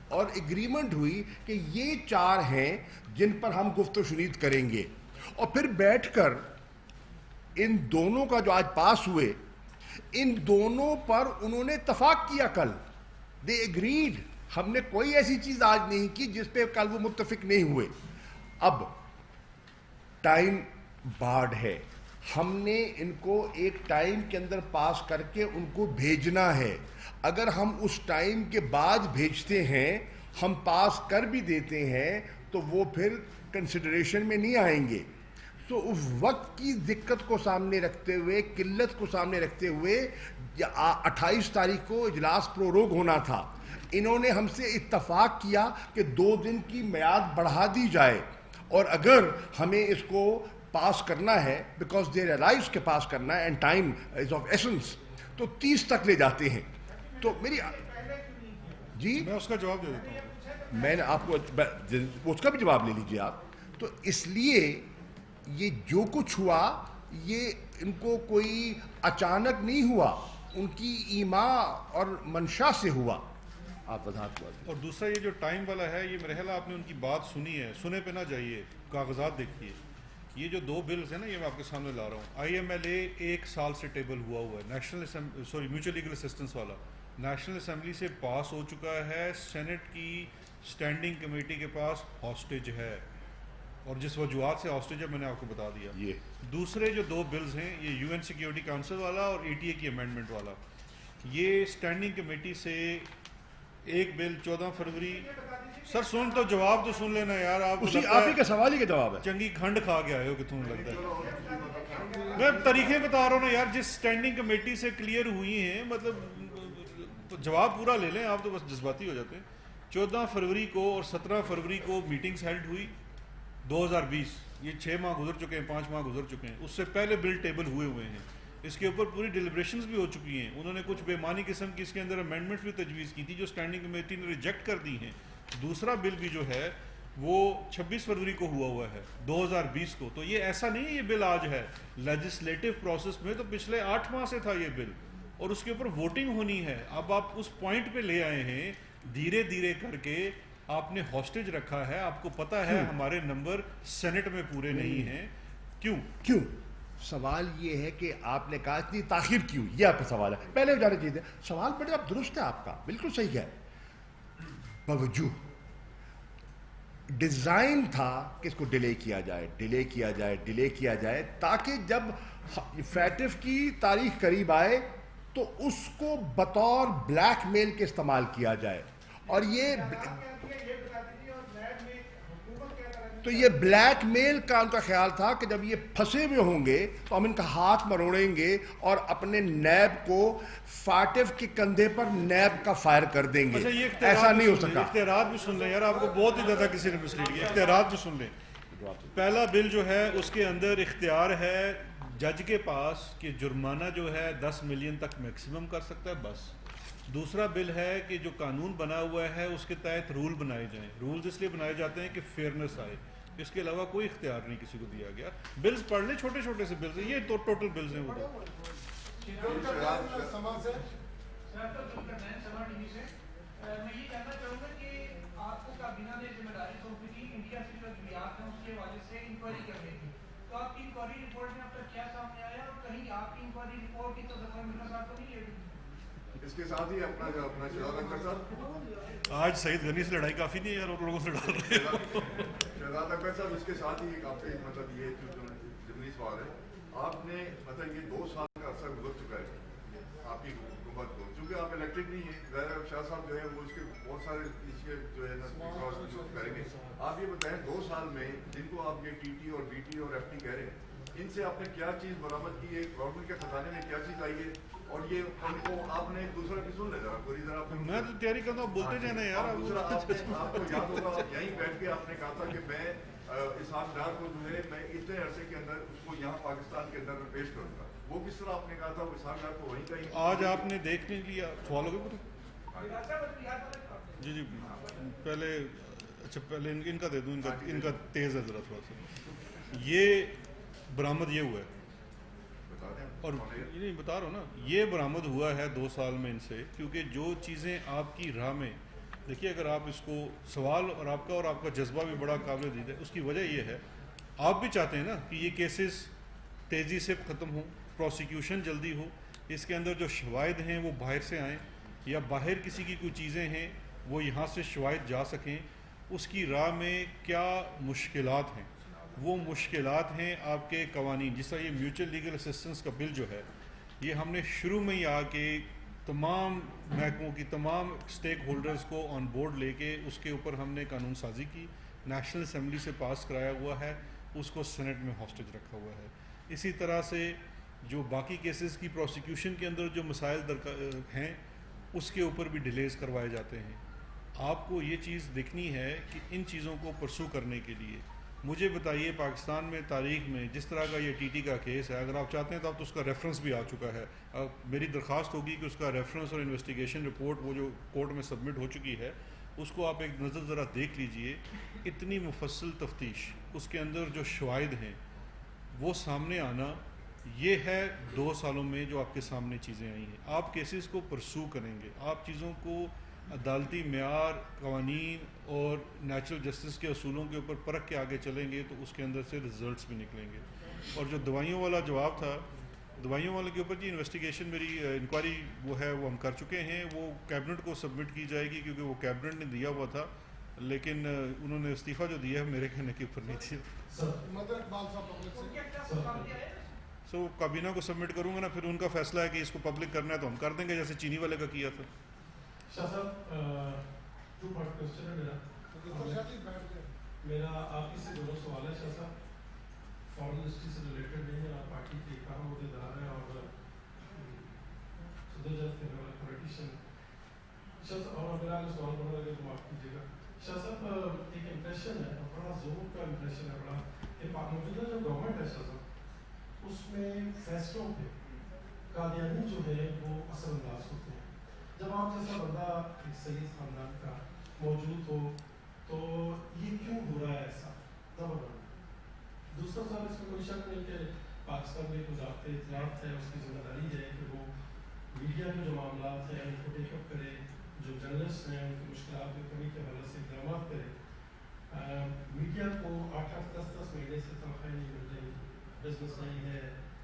اور ایگریمنٹ ہوئی کہ یہ 4 ہیں جن پر ہم گفت و شنید کریں گے. اور پھر بیٹھ کر ان دونوں کا جو آج پاس ہوئے, ان دونوں پر انہوں نے اتفاق کیا. کل دے ایگریڈ. ہم نے کوئی ایسی چیز آج نہیں کی جس پہ کل وہ متفق نہیں ہوئے. اب ٹائم بارڈ ہے, ہم نے ان کو ایک ٹائم کے اندر پاس کر کے ان کو بھیجنا ہے. اگر ہم اس ٹائم کے بعد بھیجتے ہیں, ہم پاس کر بھی دیتے ہیں تو وہ پھر کنسیڈریشن میں نہیں آئیں گے. تو اس وقت کی دقت کو سامنے رکھتے ہوئے, قلت کو سامنے رکھتے ہوئے 28 تاریخ کو اجلاس پروروگ ہونا تھا. انہوں نے ہم سے اتفاق کیا کہ 2 دن کی میعاد بڑھا دی جائے, اور اگر ہمیں اس کو پاس کرنا ہے بیکاز دے ریئلائز کے پاس کرنا ہے and time is of essence, تو 30 تک لے جاتے ہیں. تو میری جی میں اس کا جواب دے دیتا ہوں. میں نے آپ کو اس کا بھی جواب لے لیجیے آپ. تو اس لیے یہ جو کچھ ہوا یہ ان کو کوئی اچانک نہیں ہوا, ان کی ایما اور منشا سے ہوا. آپ وضاحت کر. اور دوسرا یہ جو ٹائم والا ہے, یہ میرے خیال آپ نے ان کی بات سنی ہے, سنے پہ نہ جائیے, کاغذات دیکھیے. یہ جو 2 بلز ہیں نا, یہ میں آپ کے سامنے لا رہا ہوں. IMLA 1 سال سے ٹیبل ہوا ہے, میوچل لیگل اسسٹنس والا نیشنل اسمبلی سے پاس ہو چکا ہے, سینٹ کی اسٹینڈنگ کمیٹی کے پاس ہاسٹیج ہے, اور جس وجوہات سے ہاسٹیج ہے میں نے آپ کو بتا دیا. دوسرے جو 2 بلز ہیں, یہ UN سیکیورٹی کاؤنسل والا اور ETA کی امینڈمنٹ والا, یہ اسٹینڈنگ کمیٹی سے ایک بل 14 فروری. سر سن تو جواب تو سن لینا یار. آپ ہی کا سوال ہی کا جواب ہے. چنگی کھنڈ کھا کے آئے ہو کہ تمہیں لگتا ہے. میں طریقے بتا رہا ہوں نا یار, جس اسٹینڈنگ کمیٹی سے کلیئر ہوئی ہیں, مطلب جواب پورا لے لیں. آپ تو بس جذباتی ہو جاتے ہیں. 14 فروری کو اور 17 فروری کو میٹنگز ہیلڈ ہوئی 2020. یہ 6 ماہ گزر چکے ہیں, 5 ماہ گزر چکے ہیں. اس سے پہلے بل ٹیبل ہوئے ہیں. اس کے اوپر پوری ڈیلیبریشنز بھی ہو چکی ہیں. انہوں نے کچھ بے معنی قسم کی اس کے اندر امینڈمنٹس بھی تجویز کی تھی جو اسٹینڈنگ کمیٹی نے ریجیکٹ کر دی ہیں. دوسرا بل بھی جو ہے وہ 26 فروری کو ہوا ہے 2020 کو. تو یہ ایسا نہیں ہے یہ بل آج ہے, لیجسلیٹو پروسیس میں تو پچھلے 8 ماہ سے تھا یہ بل, اور اس کے اوپر ووٹنگ ہونی ہے. اب آپ اس پوائنٹ پہ لے آئے ہیں, دھیرے دھیرے کر کے آپ نے ہاسٹیج رکھا ہے. آپ کو پتہ ہے ہمارے نمبر سینٹ میں پورے نہیں ہیں. کیوں سوال یہ ہے کہ آپ نے کہا اتنی تاخیر کیوں، یہ آپ کا سوال ہے. پہلے جانے چاہیے سوال بڑے اب درست ہے آپ کا، بالکل صحیح ہے. باوجود ڈیزائن تھا کہ اس کو ڈیلے کیا جائے تاکہ جب فیٹف کی تاریخ قریب آئے تو اس کو بطور بلیک میل کے استعمال کیا جائے. اور یہ بلیک میل کا ان کا خیال تھا کہ جب یہ پھنسے ہوئے ہوں گے تو ہم ان کا ہاتھ مروڑیں گے اور اپنے نیب کو فاٹف کے کندھے پر نیب کا فائر کر دیں گے. ایسا نہیں ہو سکا. اختیارات بھی سن لیں یار، آپ کو بہت ہی زیادہ کسی نے مسلیڈ کیا. اختیارات بھی سن لیں. پہلا بل جو ہے اس کے اندر اختیار ہے جج کے پاس کہ جرمانہ جو ہے 10 ملین تک میکسیمم کر سکتا ہے بس. دوسرا بل ہے کہ جو قانون بنا ہوا ہے اس کے تحت رول بنائے جائیں. رولز اس لیے بنائے جاتے ہیں کہ فیئرنیس آئے. اس کے علاوہ کوئی اختیار نہیں کسی کو دیا گیا. بلز پڑھ لیں، چھوٹے چھوٹے سے بلز ہیں یہ، تو ٹوٹل بلز ہیں وہ. میں یہ جاننا چاہوں گا کہ آپ کو کابینہ نے ذمہ داری سونپی تھی انڈیا سے جو ادویات ہیں اس کے حوالے سے انکوائری کرنے کی، تو آپ کی انکوائری رپورٹ میں اب تک کیا سامنے آیا اور کہیں آپ کی انکوائری رپورٹ کی تو ظفر مرزا صاحب کو نہیں لے گئی؟ اس کے ساتھ ہی اپنا شہزاد اکبر صاحب، آج سعید غنی سے لڑائی کافی نہیں ہے یار، اور لوگوں سے ڈال رہے ہیں. شہزاد اکبر صاحب اس کے ساتھ ہی آپ کے مطلب یہ ضمنی سوال ہے. آپ نے مطلب یہ 2 سال کا عرصہ گزر چکا ہے آپ کی حکومت کو، چونکہ آپ الیکٹڈ نہیں ہیں. ظاہر شاہ صاحب جو ہے وہ اس کے بہت سارے ایشے جو ہے کریں گے. آپ یہ بتائیں 2 سال میں جن کو آپ یہ ٹی ٹی اور بی ٹی اور ایف ٹی کہہ رہے ہیں، ان سے آپ نے کیا چیز برآمد کی ہے؟ گورنمنٹ کے خزانے میں کیا چیز آئی ہے؟ اور یہ ان کو آپ نے دوسرا بھی سن لے ذرا پوری طرح. میں تو تیاری کرتا ہوں، بولتے جانا یار. دوسرا آپ کو یاد ہوگا یہیں بیٹھ کے آپ نے کہا تھا کہ میں اسحاق ڈار کو جو ہے میں اتنے عرصے کے اندر اس کو یہاں پاکستان کے اندر پیش کروں گا. وہ کس طرح آپ نے کہا تھا؟ وہ اسحاق ڈار کو وہیں کہیں آج آپ نے دیکھ نہیں لیا. سوال ہو گیا جی پہلے. اچھا پہلے ان کا دے دوں، ان کا تیز ہے ذرا تھوڑا سا. یہ برآمد یہ ہوا ہے، اور نہیں بتا رہا ہوں نا، یہ برآمد ہوا ہے 2 سال میں ان سے. کیونکہ جو چیزیں آپ کی راہ میں دیکھیے، اگر آپ اس کو سوال اور آپ کا جذبہ بھی بڑا قابل دید ہے. اس کی وجہ یہ ہے آپ بھی چاہتے ہیں نا کہ یہ کیسز تیزی سے ختم ہوں، پروسیکیوشن جلدی ہو. اس کے اندر جو شواہد ہیں وہ باہر سے آئیں، یا باہر کسی کی کوئی چیزیں ہیں وہ یہاں سے شواہد جا سکیں. اس کی راہ میں کیا مشکلات ہیں؟ وہ مشکلات ہیں آپ کے قوانین. جس طرح یہ میوچل لیگل اسسٹنس کا بل جو ہے، یہ ہم نے شروع میں ہی آ کے تمام محکموں کی تمام سٹیک ہولڈرز کو آن بورڈ لے کے اس کے اوپر ہم نے قانون سازی کی. نیشنل اسمبلی سے پاس کرایا ہوا ہے، اس کو سینٹ میں ہاسٹیج رکھا ہوا ہے. اسی طرح سے جو باقی کیسز کی پروسیکیوشن کے اندر جو مسائل ہیں اس کے اوپر بھی ڈیلیز کروائے جاتے ہیں. آپ کو یہ چیز دیکھنی ہے کہ ان چیزوں کو پرسو کرنے کے لیے مجھے بتائیے پاکستان میں تاریخ میں جس طرح کا یہ ٹی ٹی کا کیس ہے، اگر آپ چاہتے ہیں تو آپ تو اس کا ریفرنس بھی آ چکا ہے. میری درخواست ہوگی کہ اس کا ریفرنس اور انویسٹیگیشن رپورٹ وہ جو کورٹ میں سبمٹ ہو چکی ہے اس کو آپ ایک نظر ذرا دیکھ لیجئے. اتنی مفصل تفتیش، اس کے اندر جو شواہد ہیں وہ سامنے آنا، یہ ہے 2 سالوں میں جو آپ کے سامنے چیزیں آئی ہیں. آپ کیسز کو پرسو کریں گے، آپ چیزوں کو عدالتی معیار، قوانین اور نیچرل جسٹس کے اصولوں کے اوپر پرکھ کے آگے چلیں گے تو اس کے اندر سے رزلٹس بھی نکلیں گے. اور جو دوائیوں والا جواب تھا، دوائیوں والے کے اوپر جی انویسٹیگیشن میری انکوائری وہ ہے وہ ہم کر چکے ہیں. وہ کیبنٹ کو سبمٹ کی جائے گی کیونکہ وہ کیبنٹ نے دیا ہوا تھا، لیکن انہوں نے استعفیٰ جو دیا ہے میرے کہنے کے اوپر نہیں تھی. سو کابینہ کو سبمٹ کروں گا نا، پھر ان کا فیصلہ ہے کہ اس کو پبلک کرنا ہے تو ہم کر دیں گے جیسے چینی والے کا کیا تھا. شاہ صاحب 2 پارٹ کوسچن ہے میرا آپ کی سے 2 سوال ہے. شاہ صاحب فارن ہسٹری سے ریلیٹڈ نہیں ہے، آپ پارٹی کے کہاں عہدیدار ہیں اور صدر جج کے پولیٹیشین. شاہ صاحب اور اگر آگے سوال بڑھا لگے تو معاف کیجیے گا. شاہ صاحب ایک امپریشن ہے، بڑا زور کا امپریشن ہے بڑا، کہ موجودہ جو گورنمنٹ ہے شاہ صاحب اس میں فیصلوں پہ قادیانی جو ہے وہ اثر انداز ہوتے ہیں. جب آپ جیسا بندہ ایک سید خاندان کا موجود ہو تو یہ کیوں ہو رہا ہے ایسا؟ نمبر 1. دوسرا صاحب اس میں کوئی شک نہیں کہ پاکستان میں کچھ ضابطۂ اطلاعات ہے، اس کی ذمہ داری ہے کہ وہ میڈیا کے جو معاملات ہیں ان کو ٹیک اپ کرے، جو جرنلسٹ ہیں ان کی مشکلات میں کمی کے حوالے سے اقدامات کرے. میڈیا کو 8-8 10-10 مہینے سے تنخواہیں نہیں مل رہی، بزنس نہیں ہے،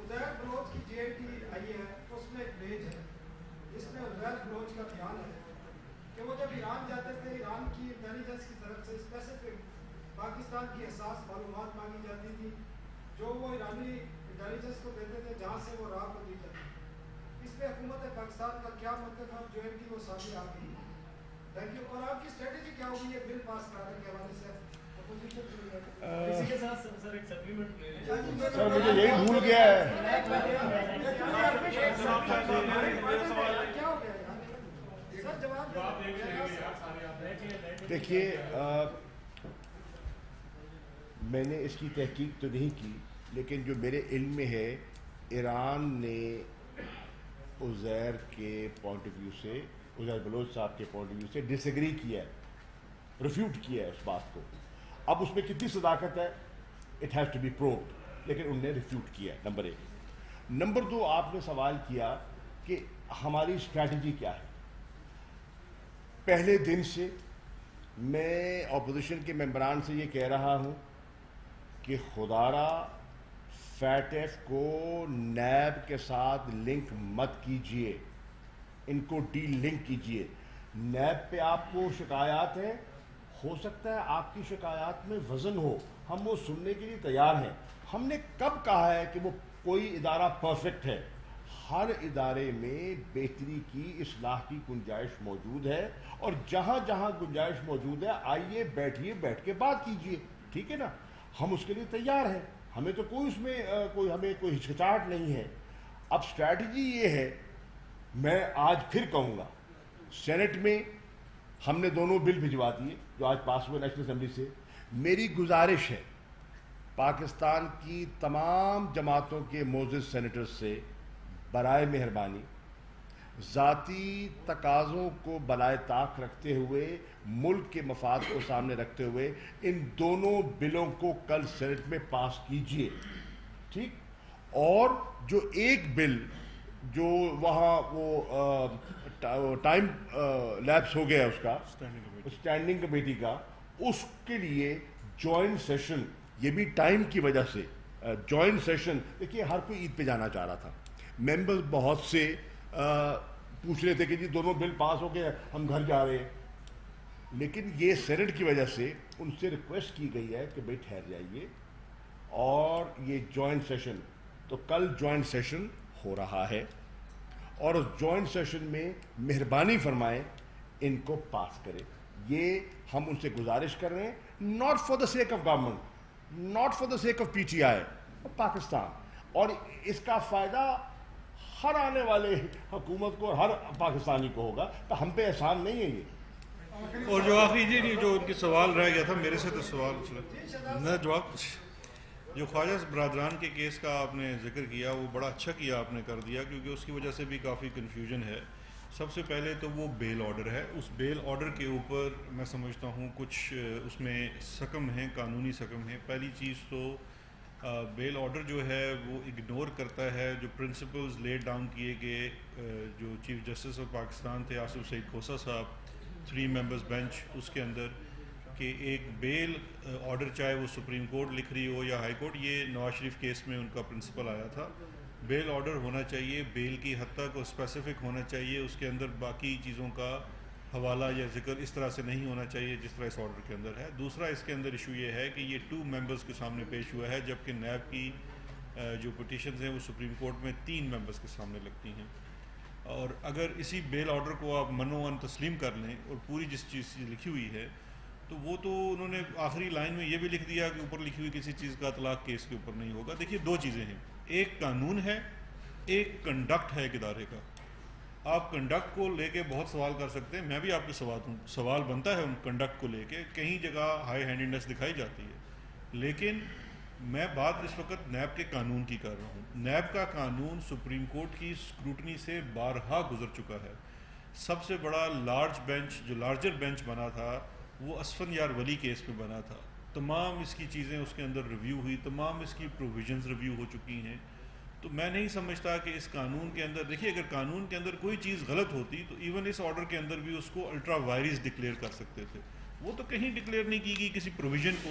عزیر بلوچ کی JIT آئی ہے اس میں ایک پیج ہے جس میں عزیر بلوچ کا بیان ہے کہ وہ جب ایران جاتے تھے ایران کی انٹیلیجنس کی طرف سے اسپیسیفک پاکستان کی حساس معلومات مانگی جاتی تھی جو وہ ایرانی انٹیلیجنس کو دیتے تھے جہاں سے وہ راہ کو دی جاتی تھی. اس پہ حکومت پاکستان کا کیا مطلب ہے جو کی وہ سامنے آ گئی ہے. Thank you. اور آپ کی اسٹریٹجی کیا ہوگی یہ بل پاس کرانے کے حوالے سے؟ اسی کے ساتھ سر ایک سپلیمنٹ لے لیں. سر مجھے یہی بھول گیا ہے. دیکھیے میں نے اس کی تحقیق تو نہیں کی لیکن جو میرے علم میں ہے ایران نے عزیر کے پوائنٹ آف ویو سے عزیر بلوچ صاحب کے پوائنٹ آف ویو سے ڈس ایگری کیا ہے, ریفیوٹ کیا ہے اس بات کو. اب اس میں کتنی صداقت ہے it has to be proved, لیکن انہوں نے ریفیوٹ کیا ہے. نمبر 1. نمبر 2, آپ نے سوال کیا کہ ہماری اسٹریٹجی کیا ہے. پہلے دن سے میں اپوزیشن کے ممبران سے یہ کہہ رہا ہوں کہ خدارا فیٹ ایف کو نیب کے ساتھ لنک مت کیجئے, ان کو ڈی لنک کیجئے. نیب پہ آپ کو شکایات ہیں, ہو سکتا ہے آپ کی شکایات میں وزن ہو, ہم وہ سننے کے لیے تیار ہیں. ہم نے کب کہا ہے کہ وہ کوئی ادارہ پرفیکٹ ہے؟ ہر ادارے میں بہتری کی, اصلاح کی گنجائش موجود ہے, اور جہاں جہاں گنجائش موجود ہے آئیے بیٹھیے, بیٹھ کے بات کیجئے, ٹھیک ہے نا. ہم اس کے لیے تیار ہیں, ہمیں تو کوئی اس میں ہمیں کوئی ہچکچاہٹ نہیں ہے. اب اسٹریٹجی یہ ہے, میں آج پھر کہوں گا, سینٹ میں ہم نے دونوں بل بھجوا دیے جو آج پاس ہوئے نیشنل اسمبلی سے. میری گزارش ہے پاکستان کی تمام جماعتوں کے معزز سینیٹر سے, برائے مہربانی ذاتی تقاضوں کو بالائے طاق رکھتے ہوئے, ملک کے مفاد کو سامنے رکھتے ہوئے ان دونوں بلوں کو کل سینٹ میں پاس کیجئے, ٹھیک. اور جو ایک بل جو وہاں وہ ٹائم لیپس ہو گیا اس کا, اسٹینڈنگ کمیٹی کا, اس کے لیے جوائنٹ سیشن, یہ بھی ٹائم کی وجہ سے جوائنٹ سیشن. دیکھیے ہر کوئی عید پہ جانا چاہ رہا تھا, ممبرز بہت سے پوچھ رہے تھے کہ جی دونوں بل پاس ہو گئے ہم گھر جا رہے ہیں, لیکن یہ سینٹ کی وجہ سے ان سے ریکویسٹ کی گئی ہے کہ بھئی ٹھہر جائیے, اور یہ جوائنٹ سیشن, تو کل جوائنٹ سیشن ہو رہا ہے, اور اس جوائنٹ سیشن میں مہربانی فرمائیں ان کو پاس کریں. یہ ہم ان سے گزارش کر رہے ہیں, not for the sake of government, not for the sake of PTI, Pakistan. اور اس کا فائدہ ہر آنے والے حکومت کو, ہر پاکستانی کو ہوگا, تو ہم پہ احسان نہیں ہے یہ. اور جو آخری جی جو ان کے سوال رہ گیا تھا میرے سے, تو سوال میں جواب, جو خواجہ برادران کے کیس کا آپ نے ذکر کیا وہ بڑا اچھا کیا آپ نے کر دیا, کیونکہ اس کی وجہ سے بھی کافی کنفیوژن ہے. سب سے پہلے تو وہ بیل آرڈر ہے, اس بیل آرڈر کے اوپر میں سمجھتا ہوں کچھ اس میں سکم ہیں, قانونی سکم ہیں. پہلی چیز تو بیل آرڈر جو ہے وہ اگنور کرتا ہے جو پرنسپلز لیڈ ڈاؤن کیے گئے, جو چیف جسٹس آف پاکستان تھے آصف سعید کھوسہ صاحب, 3 ممبرز بینچ, اس کے اندر کہ ایک بیل آرڈر چاہے وہ سپریم کورٹ لکھ رہی ہو یا ہائی کورٹ, یہ نواز شریف کیس میں ان کا پرنسپل آیا تھا, بیل آرڈر ہونا چاہیے, بیل کی حد تک اسپیسیفک ہونا چاہیے, اس کے اندر باقی چیزوں کا حوالہ یا ذکر اس طرح سے نہیں ہونا چاہیے جس طرح اس آرڈر کے اندر ہے. دوسرا اس کے اندر ایشو یہ ہے کہ یہ 2 ممبرز کے سامنے پیش ہوا ہے, جبکہ نیب کی جو پٹیشنز ہیں وہ سپریم کورٹ میں 3 ممبرز کے سامنے لگتی ہیں. اور اگر اسی بیل آرڈر کو آپ منو تسلیم کر لیں اور پوری جس چیز لکھی ہوئی ہے, تو وہ تو انہوں نے آخری لائن میں یہ بھی لکھ دیا کہ اوپر لکھی ہوئی کسی چیز کا اطلاق کیس کے اوپر نہیں ہوگا. دیکھیے 2 چیزیں ہیں, ایک قانون ہے, ایک کنڈکٹ ہے ایک ادارے کا. آپ کنڈکٹ کو لے کے بہت سوال کر سکتے ہیں, میں بھی آپ کے سوال بنتا ہے ان کنڈکٹ کو لے کے, کہیں جگہ ہائی ہینڈیڈنس دکھائی جاتی ہے, لیکن میں بات اس وقت نیب کے قانون کی کر رہا ہوں. نیب کا قانون سپریم کورٹ کی اسکروٹنی سے بارہا گزر چکا ہے. سب سے بڑا لارج بینچ, جو لارجر بینچ بنا تھا وہ اسفن یار ولی کیس پہ بنا تھا. تمام اس کی چیزیں اس کے اندر ریویو ہوئی, تمام اس کی پروویژنز ریویو ہو چکی ہیں. تو میں نہیں سمجھتا کہ اس قانون کے اندر, دیکھیے اگر قانون کے اندر کوئی چیز غلط ہوتی تو ایون اس آرڈر کے اندر بھی اس کو الٹرا وائرس ڈکلیئر کر سکتے تھے. وہ تو کہیں ڈکلیئر نہیں کی گئی کسی پروویژن کو.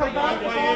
FIA